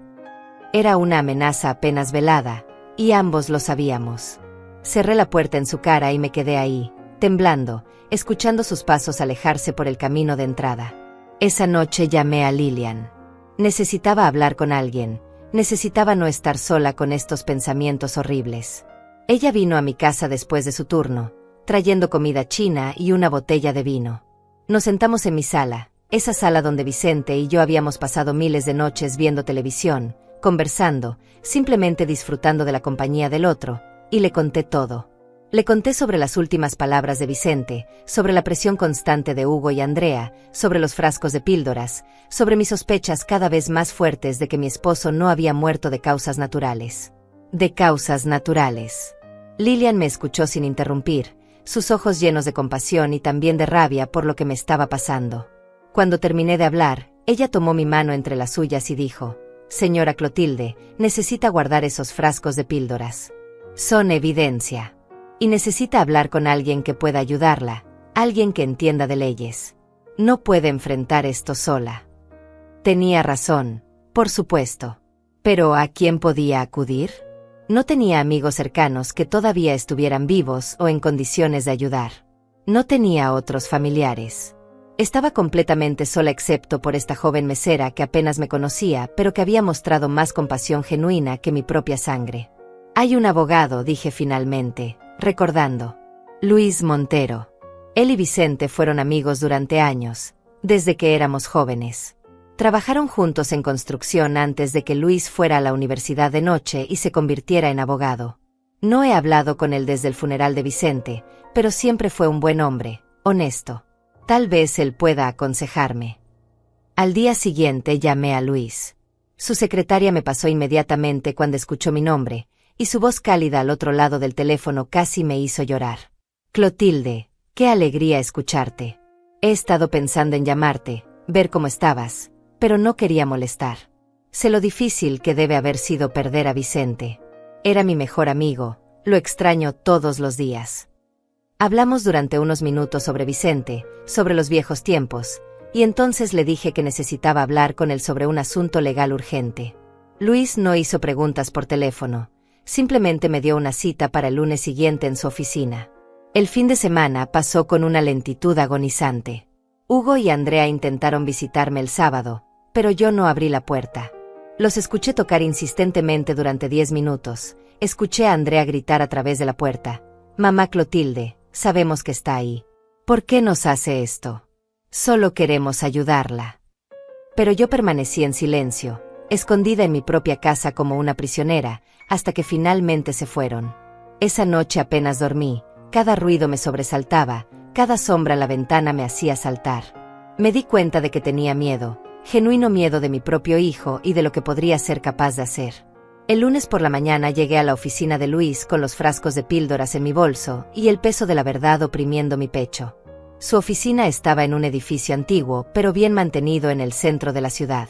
Era una amenaza apenas velada, y ambos lo sabíamos. Cerré la puerta en su cara y me quedé ahí, temblando, escuchando sus pasos alejarse por el camino de entrada. Esa noche llamé a Lilian. Necesitaba hablar con alguien, necesitaba no estar sola con estos pensamientos horribles. Ella vino a mi casa después de su turno, trayendo comida china y una botella de vino. Nos sentamos en mi sala, esa sala donde Vicente y yo habíamos pasado miles de noches viendo televisión, conversando, simplemente disfrutando de la compañía del otro, y le conté todo. Le conté sobre las últimas palabras de Vicente, sobre la presión constante de Hugo y Andrea, sobre los frascos de píldoras, sobre mis sospechas cada vez más fuertes de que mi esposo no había muerto de causas naturales. De causas naturales. Lilian me escuchó sin interrumpir, sus ojos llenos de compasión y también de rabia por lo que me estaba pasando. Cuando terminé de hablar, ella tomó mi mano entre las suyas y dijo: «Señora Clotilde, necesita guardar esos frascos de píldoras. Son evidencia. Y necesita hablar con alguien que pueda ayudarla, alguien que entienda de leyes. No puede enfrentar esto sola». Tenía razón, por supuesto. ¿Pero a quién podía acudir? No tenía amigos cercanos que todavía estuvieran vivos o en condiciones de ayudar. No tenía otros familiares. Estaba completamente sola excepto por esta joven mesera que apenas me conocía, pero que había mostrado más compasión genuina que mi propia sangre. «Hay un abogado», dije finalmente, recordando. «Luis Montero. Él y Vicente fueron amigos durante años, desde que éramos jóvenes. Trabajaron juntos en construcción antes de que Luis fuera a la universidad de noche y se convirtiera en abogado. No he hablado con él desde el funeral de Vicente, pero siempre fue un buen hombre, honesto. Tal vez él pueda aconsejarme». Al día siguiente llamé a Luis. Su secretaria me pasó inmediatamente cuando escuchó mi nombre, y su voz cálida al otro lado del teléfono casi me hizo llorar. «Clotilde, qué alegría escucharte. He estado pensando en llamarte, ver cómo estabas, pero no quería molestar. Sé lo difícil que debe haber sido perder a Vicente. Era mi mejor amigo, lo extraño todos los días». Hablamos durante unos minutos sobre Vicente, sobre los viejos tiempos, y entonces le dije que necesitaba hablar con él sobre un asunto legal urgente. Luis no hizo preguntas por teléfono, simplemente me dio una cita para el lunes siguiente en su oficina. El fin de semana pasó con una lentitud agonizante. Hugo y Andrea intentaron visitarme el sábado, pero yo no abrí la puerta. Los escuché tocar insistentemente durante 10 minutos. Escuché a Andrea gritar a través de la puerta: «Mamá Clotilde, sabemos que está ahí. ¿Por qué nos hace esto? Solo queremos ayudarla». Pero yo permanecí en silencio, escondida en mi propia casa como una prisionera, hasta que finalmente se fueron. Esa noche apenas dormí, cada ruido me sobresaltaba, cada sombra a la ventana me hacía saltar. Me di cuenta de que tenía miedo, genuino miedo de mi propio hijo y de lo que podría ser capaz de hacer. El lunes por la mañana llegué a la oficina de Luis con los frascos de píldoras en mi bolso y el peso de la verdad oprimiendo mi pecho. Su oficina estaba en un edificio antiguo, pero bien mantenido en el centro de la ciudad.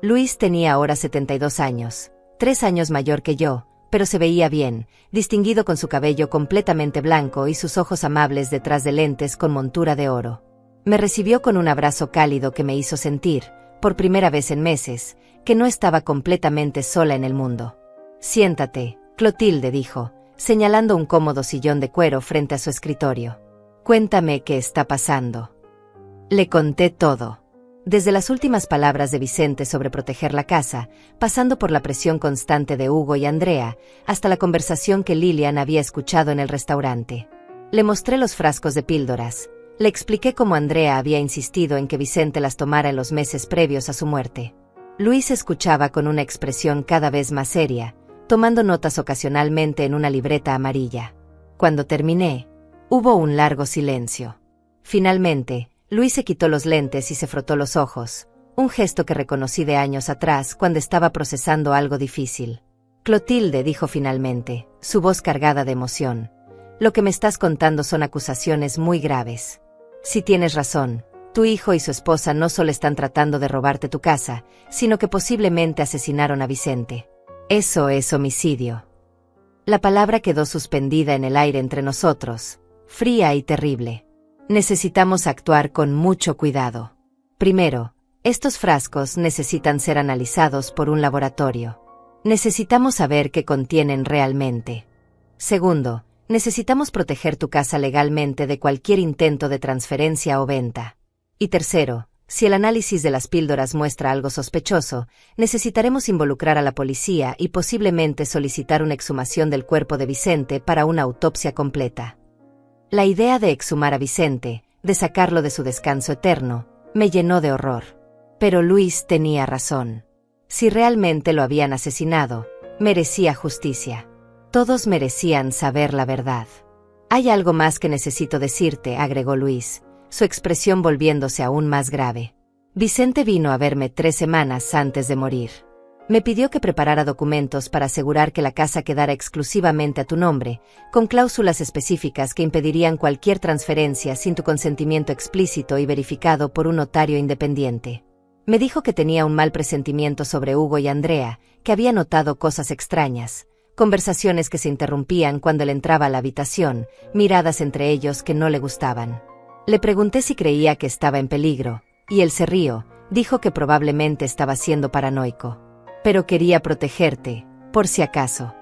Luis tenía ahora 72 años, 3 años mayor que yo, pero se veía bien, distinguido con su cabello completamente blanco y sus ojos amables detrás de lentes con montura de oro. Me recibió con un abrazo cálido que me hizo sentir, por primera vez en meses, que no estaba completamente sola en el mundo. «Siéntate, Clotilde», dijo, señalando un cómodo sillón de cuero frente a su escritorio. «Cuéntame qué está pasando». Le conté todo. Desde las últimas palabras de Vicente sobre proteger la casa, pasando por la presión constante de Hugo y Andrea, hasta la conversación que Lilian había escuchado en el restaurante. Le mostré los frascos de píldoras. Le expliqué cómo Andrea había insistido en que Vicente las tomara en los meses previos a su muerte. Luis escuchaba con una expresión cada vez más seria, tomando notas ocasionalmente en una libreta amarilla. Cuando terminé, Hubo un largo silencio. Finalmente, Luis se quitó los lentes y se frotó los ojos, un gesto que reconocí de años atrás cuando estaba procesando algo difícil. Clotilde, dijo finalmente, su voz cargada de emoción. Lo que me estás contando son acusaciones muy graves. Si tienes razón, tu hijo y su esposa no solo están tratando de robarte tu casa, sino que posiblemente asesinaron a Vicente. Eso es homicidio. La palabra quedó suspendida en el aire entre nosotros, fría y terrible. Necesitamos actuar con mucho cuidado. Primero, estos frascos necesitan ser analizados por un laboratorio. Necesitamos saber qué contienen realmente. Segundo, necesitamos proteger tu casa legalmente de cualquier intento de transferencia o venta. Y tercero, si el análisis de las píldoras muestra algo sospechoso, necesitaremos involucrar a la policía y posiblemente solicitar una exhumación del cuerpo de Vicente para una autopsia completa. La idea de exhumar a Vicente, de sacarlo de su descanso eterno, me llenó de horror. Pero Luis tenía razón. Si realmente lo habían asesinado, merecía justicia. Todos merecían saber la verdad. Hay algo más que necesito decirte, agregó Luis, su expresión volviéndose aún más grave. Vicente vino a verme 3 semanas antes de morir. Me pidió que preparara documentos para asegurar que la casa quedara exclusivamente a tu nombre, con cláusulas específicas que impedirían cualquier transferencia sin tu consentimiento explícito y verificado por un notario independiente. Me dijo que tenía un mal presentimiento sobre Hugo y Andrea, que había notado cosas extrañas, conversaciones que se interrumpían cuando él entraba a la habitación, miradas entre ellos que no le gustaban. Le pregunté si creía que estaba en peligro, y él se rió, dijo que probablemente estaba siendo paranoico. Pero quería protegerte, por si acaso.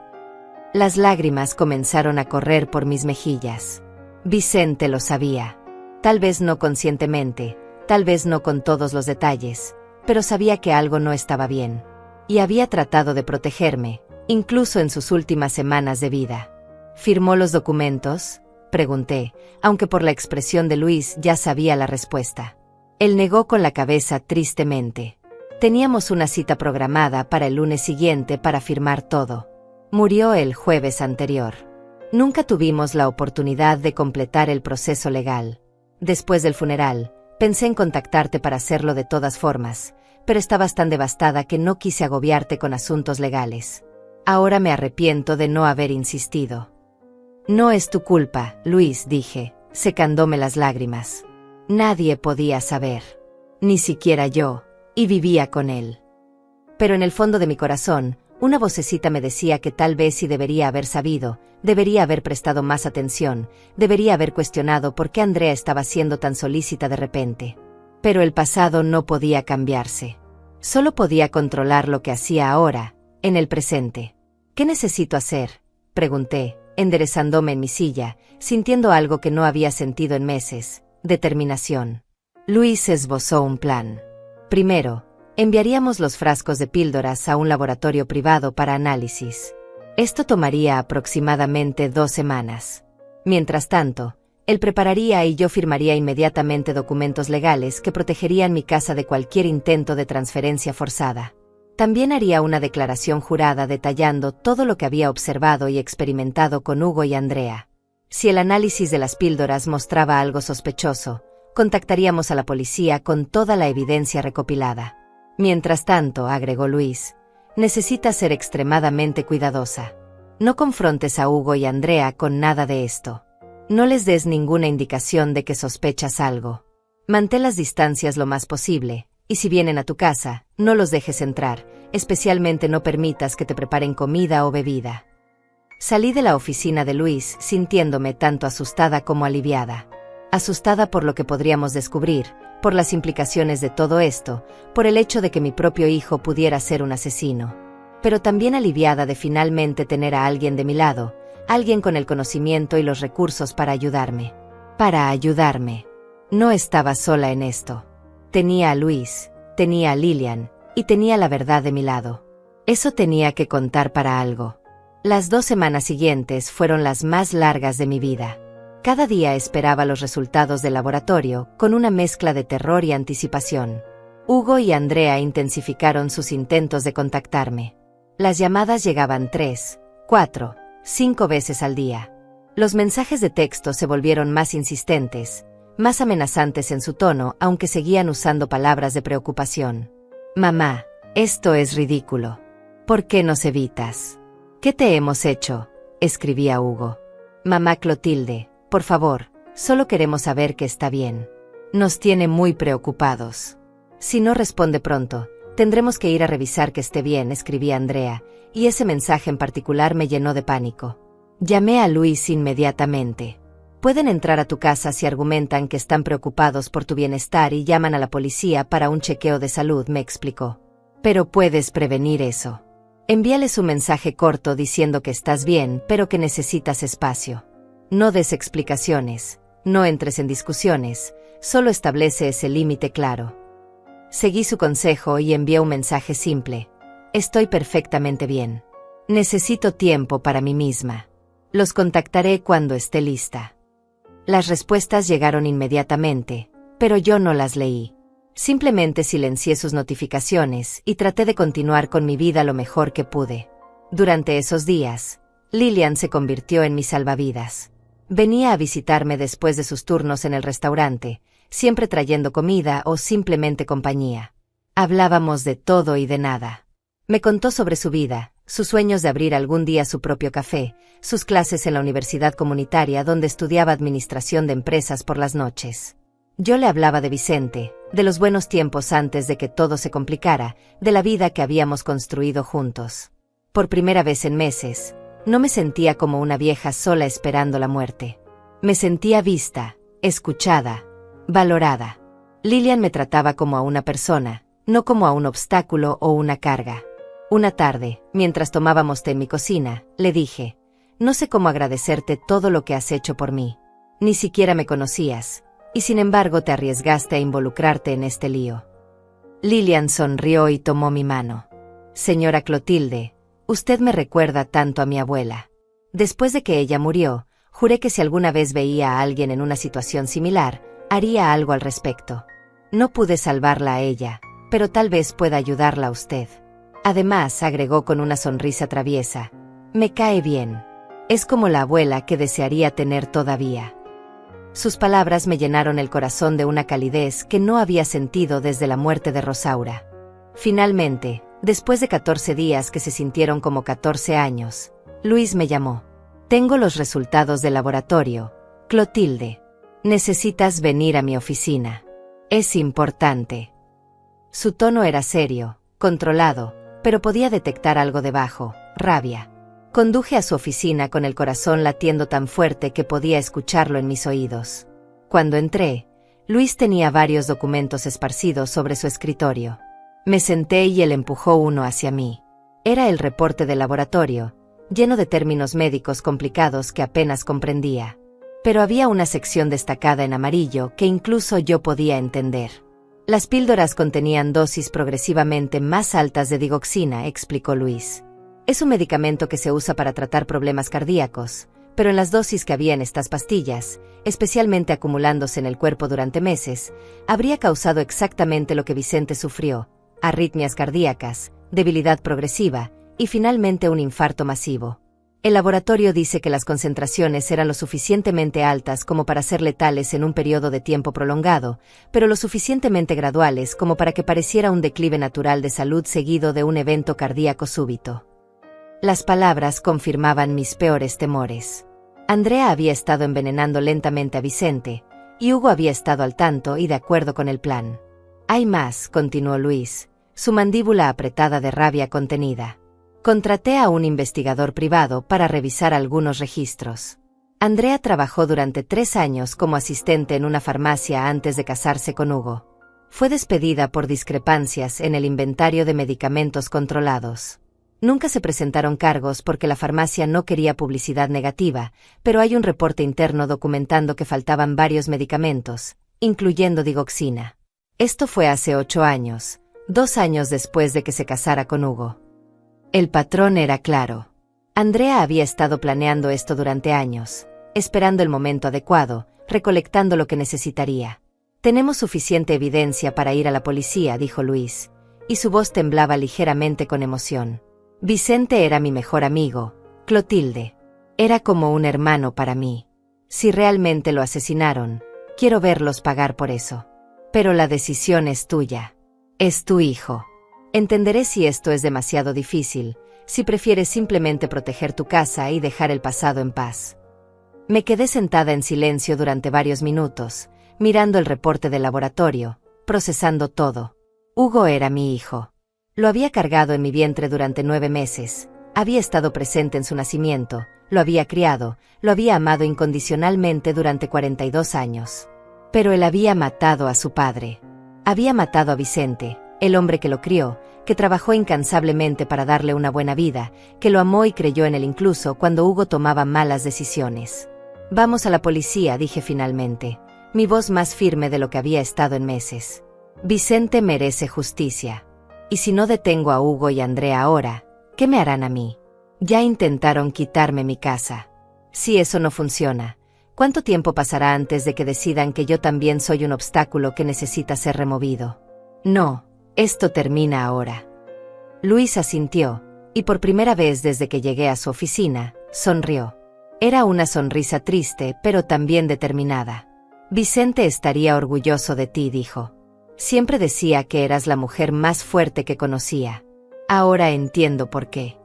Las lágrimas comenzaron a correr por mis mejillas. Vicente lo sabía. Tal vez no conscientemente, tal vez no con todos los detalles, pero sabía que algo no estaba bien. Y había tratado de protegerme, incluso en sus últimas semanas de vida. ¿Firmó los documentos?, pregunté, aunque por la expresión de Luis ya sabía la respuesta. Él negó con la cabeza tristemente. Teníamos una cita programada para el lunes siguiente para firmar todo. Murió el jueves anterior. Nunca tuvimos la oportunidad de completar el proceso legal. Después del funeral, pensé en contactarte para hacerlo de todas formas, pero estabas tan devastada que no quise agobiarte con asuntos legales. Ahora me arrepiento de no haber insistido. No es tu culpa, Luis, dije, secándome las lágrimas. Nadie podía saber. Ni siquiera yo, y vivía con él. Pero en el fondo de mi corazón, una vocecita me decía que tal vez sí debería haber sabido, debería haber prestado más atención, debería haber cuestionado por qué Andrea estaba siendo tan solícita de repente. Pero el pasado no podía cambiarse. Solo podía controlar lo que hacía ahora, en el presente. ¿Qué necesito hacer?, pregunté, enderezándome en mi silla, sintiendo algo que no había sentido en meses: determinación. Luis esbozó un plan. Primero, enviaríamos los frascos de píldoras a un laboratorio privado para análisis. Esto tomaría aproximadamente 2 semanas. Mientras tanto, él prepararía y yo firmaría inmediatamente documentos legales que protegerían mi casa de cualquier intento de transferencia forzada. También haría una declaración jurada detallando todo lo que había observado y experimentado con Hugo y Andrea. Si el análisis de las píldoras mostraba algo sospechoso, contactaríamos a la policía con toda la evidencia recopilada. Mientras tanto, agregó Luis, necesitas ser extremadamente cuidadosa. No confrontes a Hugo y Andrea con nada de esto. No les des ninguna indicación de que sospechas algo. Mantén las distancias lo más posible, y si vienen a tu casa, no los dejes entrar, especialmente no permitas que te preparen comida o bebida. Salí de la oficina de Luis sintiéndome tanto asustada como aliviada. Asustada por lo que podríamos descubrir, por las implicaciones de todo esto, por el hecho de que mi propio hijo pudiera ser un asesino. Pero también aliviada de finalmente tener a alguien de mi lado, alguien con el conocimiento y los recursos para ayudarme. Para ayudarme. No estaba sola en esto. Tenía a Luis, tenía a Lilian, y tenía la verdad de mi lado. Eso tenía que contar para algo. Las 2 semanas siguientes fueron las más largas de mi vida. Cada día esperaba los resultados del laboratorio, con una mezcla de terror y anticipación. Hugo y Andrea intensificaron sus intentos de contactarme. Las llamadas llegaban 3, 4, 5 veces al día. Los mensajes de texto se volvieron más insistentes, más amenazantes en su tono, aunque seguían usando palabras de preocupación. Mamá, esto es ridículo. ¿Por qué nos evitas? ¿Qué te hemos hecho?, escribía Hugo. Mamá Clotilde, por favor, solo queremos saber que está bien. Nos tiene muy preocupados. Si no responde pronto, tendremos que ir a revisar que esté bien, escribía Andrea, y ese mensaje en particular me llenó de pánico. Llamé a Luis inmediatamente. Pueden entrar a tu casa si argumentan que están preocupados por tu bienestar y llaman a la policía para un chequeo de salud, me explicó. Pero puedes prevenir eso. Envíales un mensaje corto diciendo que estás bien, pero que necesitas espacio. No des explicaciones, no entres en discusiones, solo establece ese límite claro. Seguí su consejo y envié un mensaje simple. Estoy perfectamente bien. Necesito tiempo para mí misma. Los contactaré cuando esté lista. Las respuestas llegaron inmediatamente, pero yo no las leí. Simplemente silencié sus notificaciones y traté de continuar con mi vida lo mejor que pude. Durante esos días, Lilian se convirtió en mi salvavidas. Venía a visitarme después de sus turnos en el restaurante, siempre trayendo comida o simplemente compañía. Hablábamos de todo y de nada. Me contó sobre su vida, sus sueños de abrir algún día su propio café, sus clases en la universidad comunitaria donde estudiaba administración de empresas por las noches. Yo le hablaba de Vicente, de los buenos tiempos antes de que todo se complicara, de la vida que habíamos construido juntos. Por primera vez en meses, no me sentía como una vieja sola esperando la muerte. Me sentía vista, escuchada, valorada. Lilian me trataba como a una persona, no como a un obstáculo o una carga. Una tarde, mientras tomábamos té en mi cocina, le dije, no sé cómo agradecerte todo lo que has hecho por mí. Ni siquiera me conocías, y sin embargo te arriesgaste a involucrarte en este lío. Lilian sonrió y tomó mi mano. Señora Clotilde, usted me recuerda tanto a mi abuela. Después de que ella murió, juré que si alguna vez veía a alguien en una situación similar, haría algo al respecto. No pude salvarla a ella, pero tal vez pueda ayudarla a usted. Además, agregó con una sonrisa traviesa, me cae bien. Es como la abuela que desearía tener todavía. Sus palabras me llenaron el corazón de una calidez que no había sentido desde la muerte de Rosaura. Finalmente, después de 14 días que se sintieron como 14 años, Luis me llamó. Tengo los resultados del laboratorio, Clotilde. Necesitas venir a mi oficina. Es importante. Su tono era serio, controlado, pero podía detectar algo debajo, rabia. Conduje a su oficina con el corazón latiendo tan fuerte que podía escucharlo en mis oídos. Cuando entré, Luis tenía varios documentos esparcidos sobre su escritorio. Me senté y él empujó uno hacia mí. Era el reporte del laboratorio, lleno de términos médicos complicados que apenas comprendía. Pero había una sección destacada en amarillo que incluso yo podía entender. Las píldoras contenían dosis progresivamente más altas de digoxina, explicó Luis. Es un medicamento que se usa para tratar problemas cardíacos, pero en las dosis que había en estas pastillas, especialmente acumulándose en el cuerpo durante meses, habría causado exactamente lo que Vicente sufrió: arritmias cardíacas, debilidad progresiva y finalmente un infarto masivo. El laboratorio dice que las concentraciones eran lo suficientemente altas como para ser letales en un periodo de tiempo prolongado, pero lo suficientemente graduales como para que pareciera un declive natural de salud seguido de un evento cardíaco súbito. Las palabras confirmaban mis peores temores. Andrea había estado envenenando lentamente a Vicente, y Hugo había estado al tanto y de acuerdo con el plan. Hay más, continuó Luis, su mandíbula apretada de rabia contenida. Contraté a un investigador privado para revisar algunos registros. Andrea trabajó durante 3 años como asistente en una farmacia antes de casarse con Hugo. Fue despedida por discrepancias en el inventario de medicamentos controlados. Nunca se presentaron cargos porque la farmacia no quería publicidad negativa, pero hay un reporte interno documentando que faltaban varios medicamentos, incluyendo digoxina. Esto fue hace 8 años, 2 años después de que se casara con Hugo. El patrón era claro. Andrea había estado planeando esto durante años, esperando el momento adecuado, recolectando lo que necesitaría. Tenemos suficiente evidencia para ir a la policía, dijo Luis, y su voz temblaba ligeramente con emoción. Vicente era mi mejor amigo, Clotilde. Era como un hermano para mí. Si realmente lo asesinaron, quiero verlos pagar por eso. Pero la decisión es tuya. Es tu hijo. Entenderé si esto es demasiado difícil, si prefieres simplemente proteger tu casa y dejar el pasado en paz. Me quedé sentada en silencio durante varios minutos, mirando el reporte del laboratorio, procesando todo. Hugo era mi hijo. Lo había cargado en mi vientre durante 9 meses, había estado presente en su nacimiento, lo había criado, lo había amado incondicionalmente durante 42 años. Pero él había matado a su padre. Había matado a Vicente, el hombre que lo crió, que trabajó incansablemente para darle una buena vida, que lo amó y creyó en él incluso cuando Hugo tomaba malas decisiones. Vamos a la policía, dije finalmente, mi voz más firme de lo que había estado en meses. Vicente merece justicia. Y si no detengo a Hugo y Andrea ahora, ¿qué me harán a mí? Ya intentaron quitarme mi casa. Si eso no funciona, ¿cuánto tiempo pasará antes de que decidan que yo también soy un obstáculo que necesita ser removido? No, esto termina ahora. Luis asintió, y por primera vez desde que llegué a su oficina, sonrió. Era una sonrisa triste, pero también determinada. Vicente estaría orgulloso de ti, dijo. Siempre decía que eras la mujer más fuerte que conocía. Ahora entiendo por qué.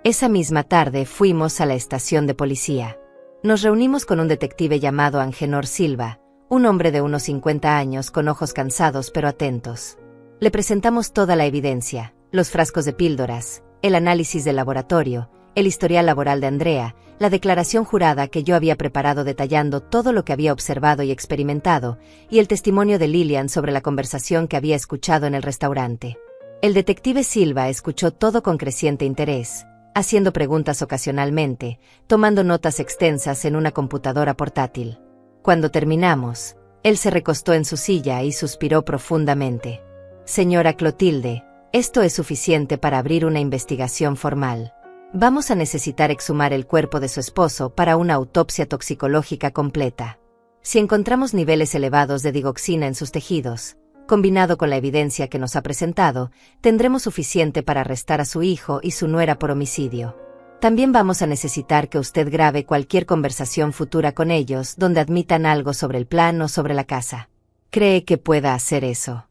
Esa misma tarde fuimos a la estación de policía. Nos reunimos con un detective llamado Angenor Silva, un hombre de unos 50 años con ojos cansados pero atentos. Le presentamos toda la evidencia, los frascos de píldoras, el análisis del laboratorio, el historial laboral de Andrea, la declaración jurada que yo había preparado detallando todo lo que había observado y experimentado, y el testimonio de Lilian sobre la conversación que había escuchado en el restaurante. El detective Silva escuchó todo con creciente interés, haciendo preguntas ocasionalmente, tomando notas extensas en una computadora portátil. Cuando terminamos, él se recostó en su silla y suspiró profundamente. Señora Clotilde, esto es suficiente para abrir una investigación formal. Vamos a necesitar exhumar el cuerpo de su esposo para una autopsia toxicológica completa. Si encontramos niveles elevados de digoxina en sus tejidos, combinado con la evidencia que nos ha presentado, tendremos suficiente para arrestar a su hijo y su nuera por homicidio. También vamos a necesitar que usted grabe cualquier conversación futura con ellos donde admitan algo sobre el plan o sobre la casa. ¿Cree que pueda hacer eso?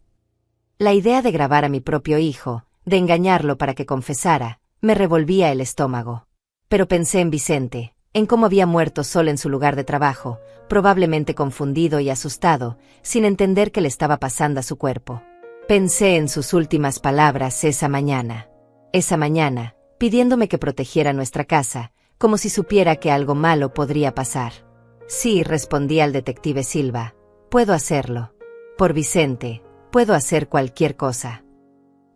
La idea de grabar a mi propio hijo, de engañarlo para que confesara, me revolvía el estómago. Pero pensé en Vicente, en cómo había muerto solo en su lugar de trabajo, probablemente confundido y asustado, sin entender qué le estaba pasando a su cuerpo. Pensé en sus últimas palabras esa mañana, pidiéndome que protegiera nuestra casa, como si supiera que algo malo podría pasar. Sí, respondí al detective Silva, puedo hacerlo. Por Vicente, puedo hacer cualquier cosa.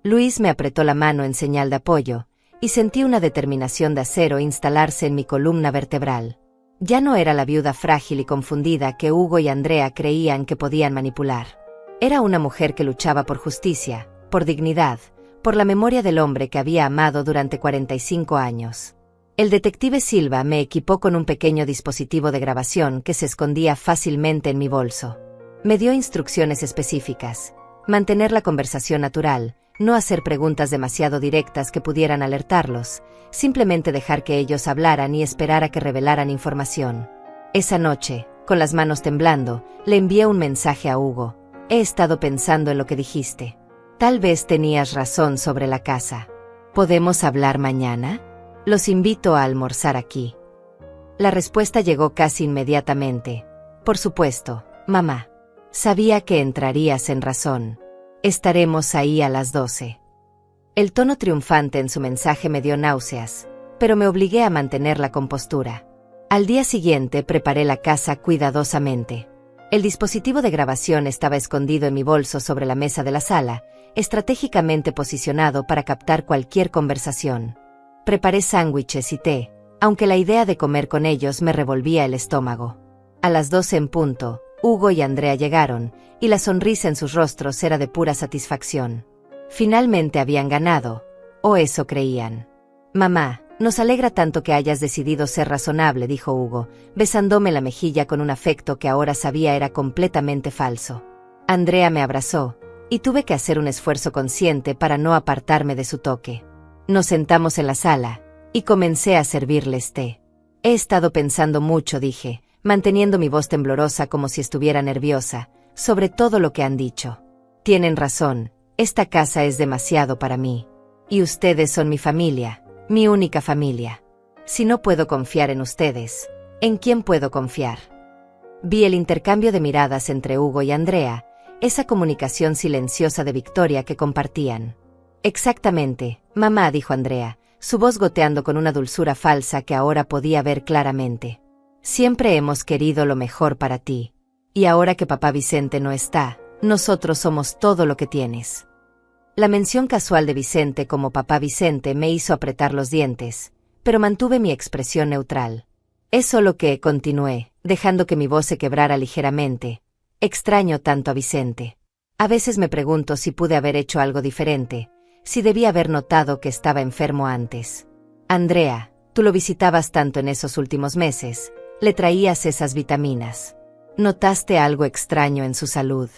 Luis me apretó la mano en señal de apoyo, y sentí una determinación de acero instalarse en mi columna vertebral. Ya no era la viuda frágil y confundida que Hugo y Andrea creían que podían manipular. Era una mujer que luchaba por justicia, por dignidad, por la memoria del hombre que había amado durante 45 años. El detective Silva me equipó con un pequeño dispositivo de grabación que se escondía fácilmente en mi bolso. Me dio instrucciones específicas: mantener la conversación natural, no hacer preguntas demasiado directas que pudieran alertarlos, simplemente dejar que ellos hablaran y esperar a que revelaran información. Esa noche, con las manos temblando, le envié un mensaje a Hugo. He estado pensando en lo que dijiste. Tal vez tenías razón sobre la casa. ¿Podemos hablar mañana? Los invito a almorzar aquí. La respuesta llegó casi inmediatamente. Por supuesto, mamá. Sabía que entrarías en razón. Estaremos ahí a las 12. El tono triunfante en su mensaje me dio náuseas, pero me obligué a mantener la compostura. Al día siguiente preparé la casa cuidadosamente. El dispositivo de grabación estaba escondido en mi bolso sobre la mesa de la sala, estratégicamente posicionado para captar cualquier conversación. Preparé sándwiches y té, aunque la idea de comer con ellos me revolvía el estómago. A las 12 en punto, Hugo y Andrea llegaron, y la sonrisa en sus rostros era de pura satisfacción. Finalmente habían ganado, o eso creían. Mamá, nos alegra tanto que hayas decidido ser razonable, dijo Hugo, besándome la mejilla con un afecto que ahora sabía era completamente falso. Andrea me abrazó, y tuve que hacer un esfuerzo consciente para no apartarme de su toque. Nos sentamos en la sala, y comencé a servirles té. He estado pensando mucho, dije, manteniendo mi voz temblorosa como si estuviera nerviosa, sobre todo lo que han dicho. Tienen razón, esta casa es demasiado para mí. Y ustedes son mi familia, mi única familia. Si no puedo confiar en ustedes, ¿en quién puedo confiar? Vi el intercambio de miradas entre Hugo y Andrea, esa comunicación silenciosa de victoria que compartían. Exactamente, mamá, dijo Andrea, su voz goteando con una dulzura falsa que ahora podía ver claramente. Siempre hemos querido lo mejor para ti. Y ahora que papá Vicente no está, nosotros somos todo lo que tienes. La mención casual de Vicente como papá Vicente me hizo apretar los dientes, pero mantuve mi expresión neutral. Es solo que, continué, dejando que mi voz se quebrara ligeramente. Extraño tanto a Vicente. A veces me pregunto si pude haber hecho algo diferente, si debí haber notado que estaba enfermo antes. Andrea, tú lo visitabas tanto en esos últimos meses, le traías esas vitaminas. ¿Notaste algo extraño en su salud?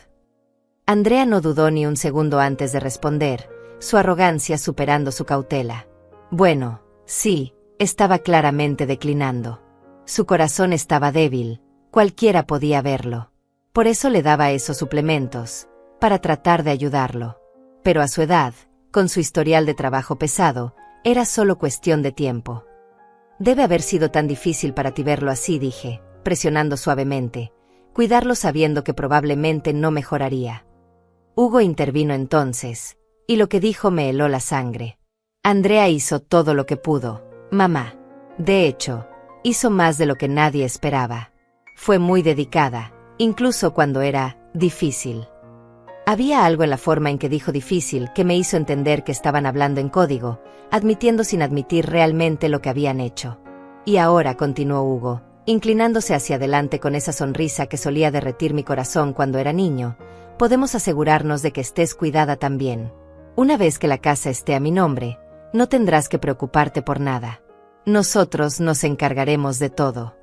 Andrea no dudó ni un segundo antes de responder, su arrogancia superando su cautela. Bueno, sí, estaba claramente declinando. Su corazón estaba débil, cualquiera podía verlo. Por eso le daba esos suplementos, para tratar de ayudarlo. Pero a su edad, con su historial de trabajo pesado, era solo cuestión de tiempo. Debe haber sido tan difícil para ti verlo así, dije, presionando suavemente, cuidarlo sabiendo que probablemente no mejoraría. Hugo intervino entonces, y lo que dijo me heló la sangre. Andrea hizo todo lo que pudo, mamá. De hecho, hizo más de lo que nadie esperaba. Fue muy dedicada, incluso cuando era difícil. Había algo en la forma en que dijo difícil que me hizo entender que estaban hablando en código, admitiendo sin admitir realmente lo que habían hecho. Y ahora, continuó Hugo, inclinándose hacia adelante con esa sonrisa que solía derretir mi corazón cuando era niño, podemos asegurarnos de que estés cuidada también. Una vez que la casa esté a mi nombre, no tendrás que preocuparte por nada. Nosotros nos encargaremos de todo.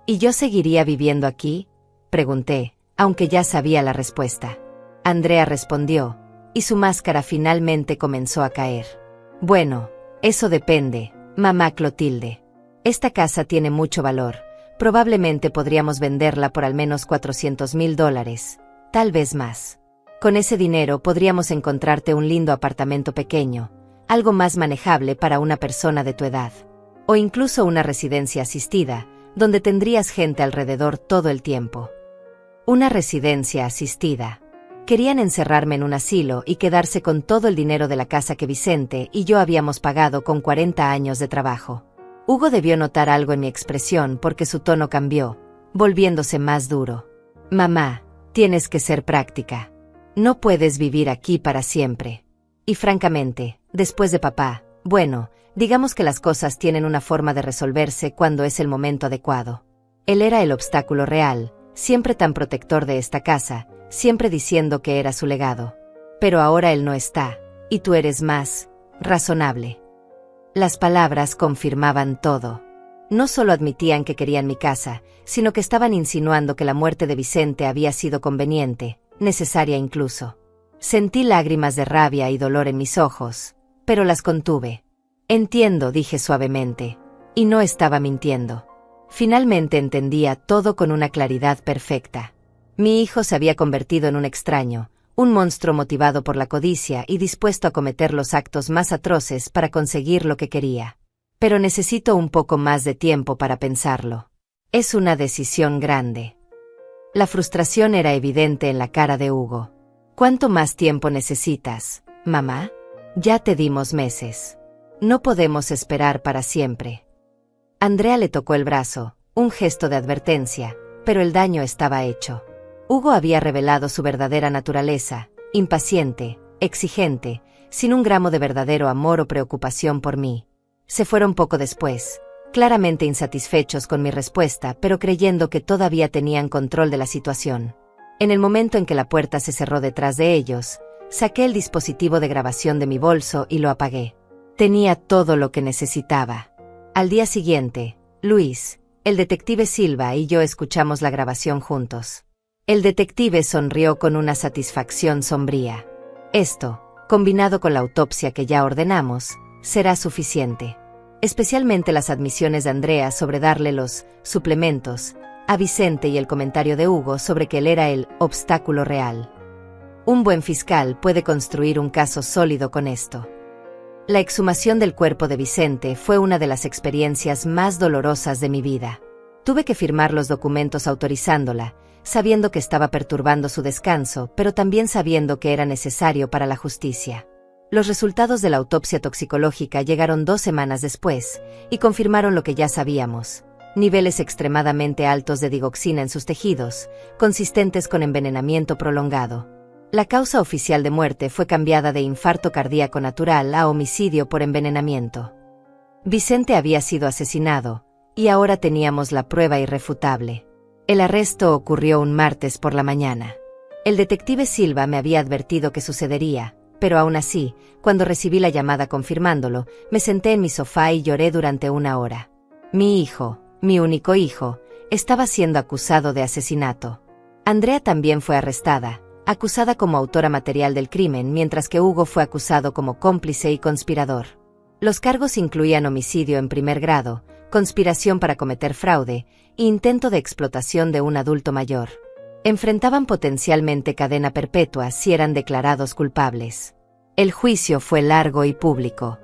¿Y yo seguiría viviendo aquí?, pregunté, aunque ya sabía la respuesta. Andrea respondió, y su máscara finalmente comenzó a caer. Bueno, eso depende, mamá Clotilde. Esta casa tiene mucho valor, probablemente podríamos venderla por al menos $400,000, tal vez más. Con ese dinero podríamos encontrarte un lindo apartamento pequeño, algo más manejable para una persona de tu edad. O incluso una residencia asistida, donde tendrías gente alrededor todo el tiempo. Una residencia asistida. Querían encerrarme en un asilo y quedarse con todo el dinero de la casa que Vicente y yo habíamos pagado con 40 años de trabajo. Hugo debió notar algo en mi expresión porque su tono cambió, volviéndose más duro. Mamá, tienes que ser práctica. No puedes vivir aquí para siempre. Y francamente, después de papá, bueno, digamos que las cosas tienen una forma de resolverse cuando es el momento adecuado. Él era el obstáculo real, siempre tan protector de esta casa, siempre diciendo que era su legado. Pero ahora él no está, y tú eres más razonable. Las palabras confirmaban todo. No solo admitían que querían mi casa, sino que estaban insinuando que la muerte de Vicente había sido conveniente, necesaria incluso. Sentí lágrimas de rabia y dolor en mis ojos, pero las contuve. Entiendo, dije suavemente, y no estaba mintiendo. Finalmente entendía todo con una claridad perfecta. Mi hijo se había convertido en un extraño, un monstruo motivado por la codicia y dispuesto a cometer los actos más atroces para conseguir lo que quería. Pero necesito un poco más de tiempo para pensarlo. Es una decisión grande. La frustración era evidente en la cara de Hugo. ¿Cuánto más tiempo necesitas, mamá? Ya te dimos meses. No podemos esperar para siempre. Andrea le tocó el brazo, un gesto de advertencia, pero el daño estaba hecho. Hugo había revelado su verdadera naturaleza, impaciente, exigente, sin un gramo de verdadero amor o preocupación por mí. Se fueron poco después, claramente insatisfechos con mi respuesta, pero creyendo que todavía tenían control de la situación. En el momento en que la puerta se cerró detrás de ellos, saqué el dispositivo de grabación de mi bolso y lo apagué. Tenía todo lo que necesitaba. Al día siguiente, Luis, el detective Silva y yo escuchamos la grabación juntos. El detective sonrió con una satisfacción sombría. Esto, combinado con la autopsia que ya ordenamos, será suficiente. especialmente las admisiones de Andrea sobre darle los suplementos a Vicente y el comentario de Hugo sobre que él era el obstáculo real. Un buen fiscal puede construir un caso sólido con esto. La exhumación del cuerpo de Vicente fue una de las experiencias más dolorosas de mi vida. Tuve que firmar los documentos autorizándola, sabiendo que estaba perturbando su descanso, pero también sabiendo que era necesario para la justicia. Los resultados de la autopsia toxicológica llegaron 2 semanas después, y confirmaron lo que ya sabíamos: niveles extremadamente altos de digoxina en sus tejidos, consistentes con envenenamiento prolongado. La causa oficial de muerte fue cambiada de infarto cardíaco natural a homicidio por envenenamiento. Vicente había sido asesinado, y ahora teníamos la prueba irrefutable. El arresto ocurrió un martes por la mañana. El detective Silva me había advertido que sucedería, pero aún así, cuando recibí la llamada confirmándolo, me senté en mi sofá y lloré durante 1 hora. Mi hijo, mi único hijo, estaba siendo acusado de asesinato. Andrea también fue arrestada, acusada como autora material del crimen, mientras que Hugo fue acusado como cómplice y conspirador. Los cargos incluían homicidio en primer grado, conspiración para cometer fraude e intento de explotación de un adulto mayor. Enfrentaban potencialmente cadena perpetua si eran declarados culpables. El juicio fue largo y público.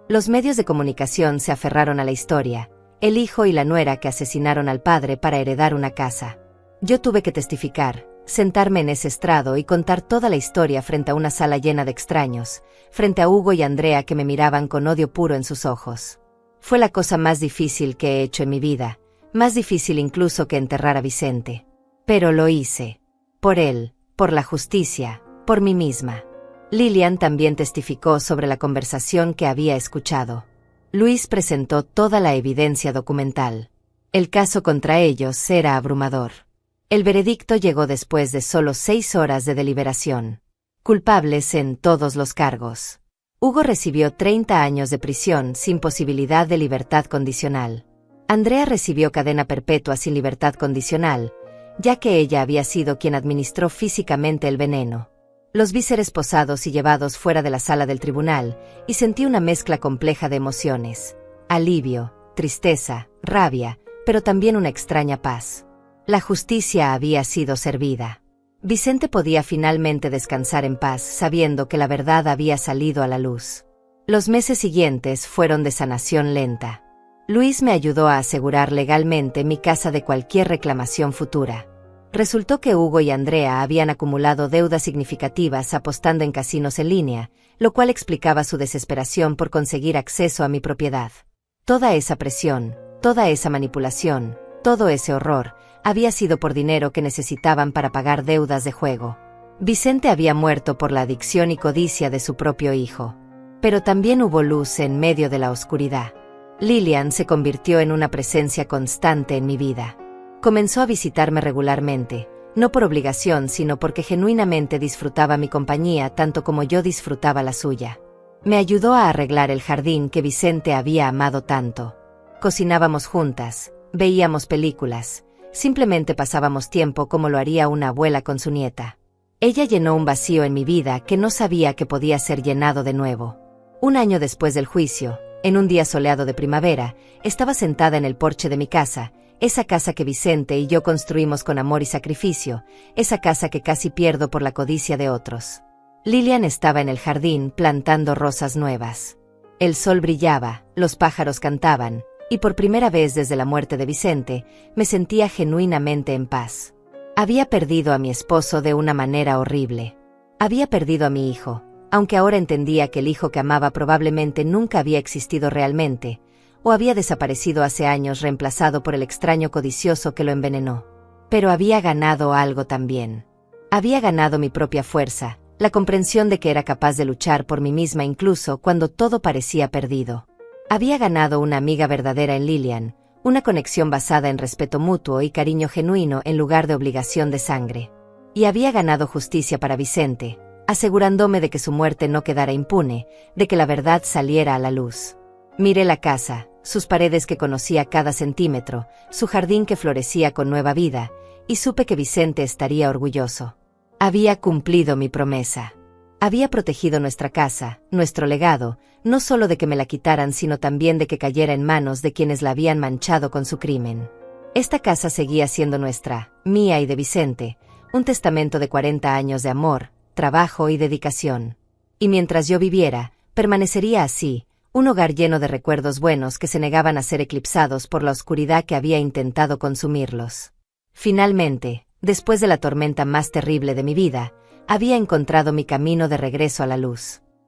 Los medios de comunicación se aferraron a la historia: el hijo y la nuera que asesinaron al padre para heredar una casa. Yo tuve que testificar, sentarme en ese estrado y contar toda la historia frente a una sala llena de extraños, frente a Hugo y Andrea que me miraban con odio puro en sus ojos. Fue la cosa más difícil que he hecho en mi vida, más difícil incluso que enterrar a Vicente. Pero lo hice. Por él, por la justicia, por mí misma. Lilian también testificó sobre la conversación que había escuchado. Luis presentó toda la evidencia documental. El caso contra ellos era abrumador. El veredicto llegó después de solo 6 horas de deliberación. Culpables en todos los cargos. Hugo recibió 30 años de prisión sin posibilidad de libertad condicional. Andrea recibió cadena perpetua sin libertad condicional, ya que ella había sido quien administró físicamente el veneno. Los vi ser esposados y llevados fuera de la sala del tribunal, y sentí una mezcla compleja de emociones: alivio, tristeza, rabia, pero también una extraña paz. La justicia había sido servida. Vicente podía finalmente descansar en paz sabiendo que la verdad había salido a la luz. Los meses siguientes fueron de sanación lenta. Luis me ayudó a asegurar legalmente mi casa de cualquier reclamación futura. Resultó que Hugo y Andrea habían acumulado deudas significativas apostando en casinos en línea, lo cual explicaba su desesperación por conseguir acceso a mi propiedad. Toda esa presión, toda esa manipulación, todo ese horror, había sido por dinero que necesitaban para pagar deudas de juego. Vicente había muerto por la adicción y codicia de su propio hijo. Pero también hubo luz en medio de la oscuridad. Lilian se convirtió en una presencia constante en mi vida. Comenzó a visitarme regularmente, no por obligación sino porque genuinamente disfrutaba mi compañía tanto como yo disfrutaba la suya. Me ayudó a arreglar el jardín que Vicente había amado tanto. Cocinábamos juntas, veíamos películas, simplemente pasábamos tiempo como lo haría una abuela con su nieta. Ella llenó un vacío en mi vida que no sabía que podía ser llenado de nuevo. 1 año después del juicio, en un día soleado de primavera, estaba sentada en el porche de mi casa, esa casa que Vicente y yo construimos con amor y sacrificio, esa casa que casi pierdo por la codicia de otros. Lilian estaba en el jardín plantando rosas nuevas. El sol brillaba, los pájaros cantaban, y por primera vez desde la muerte de Vicente, me sentía genuinamente en paz. Había perdido a mi esposo de una manera horrible. Había perdido a mi hijo, aunque ahora entendía que el hijo que amaba probablemente nunca había existido realmente, o había desaparecido hace años reemplazado por el extraño codicioso que lo envenenó. Pero había ganado algo también. Había ganado mi propia fuerza, la comprensión de que era capaz de luchar por mí misma incluso cuando todo parecía perdido. Había ganado una amiga verdadera en Lilian, una conexión basada en respeto mutuo y cariño genuino en lugar de obligación de sangre. Y había ganado justicia para Vicente, asegurándome de que su muerte no quedara impune, de que la verdad saliera a la luz. Miré la casa, sus paredes que conocía cada centímetro, su jardín que florecía con nueva vida, y supe que Vicente estaría orgulloso. Había cumplido mi promesa. Había protegido nuestra casa, nuestro legado, no solo de que me la quitaran, sino también de que cayera en manos de quienes la habían manchado con su crimen. Esta casa seguía siendo nuestra, mía y de Vicente, un testamento de 40 años de amor, trabajo y dedicación. Y mientras yo viviera, permanecería así, un hogar lleno de recuerdos buenos que se negaban a ser eclipsados por la oscuridad que había intentado consumirlos. Finalmente, después de la tormenta más terrible de mi vida, había encontrado mi camino de regreso a la luz.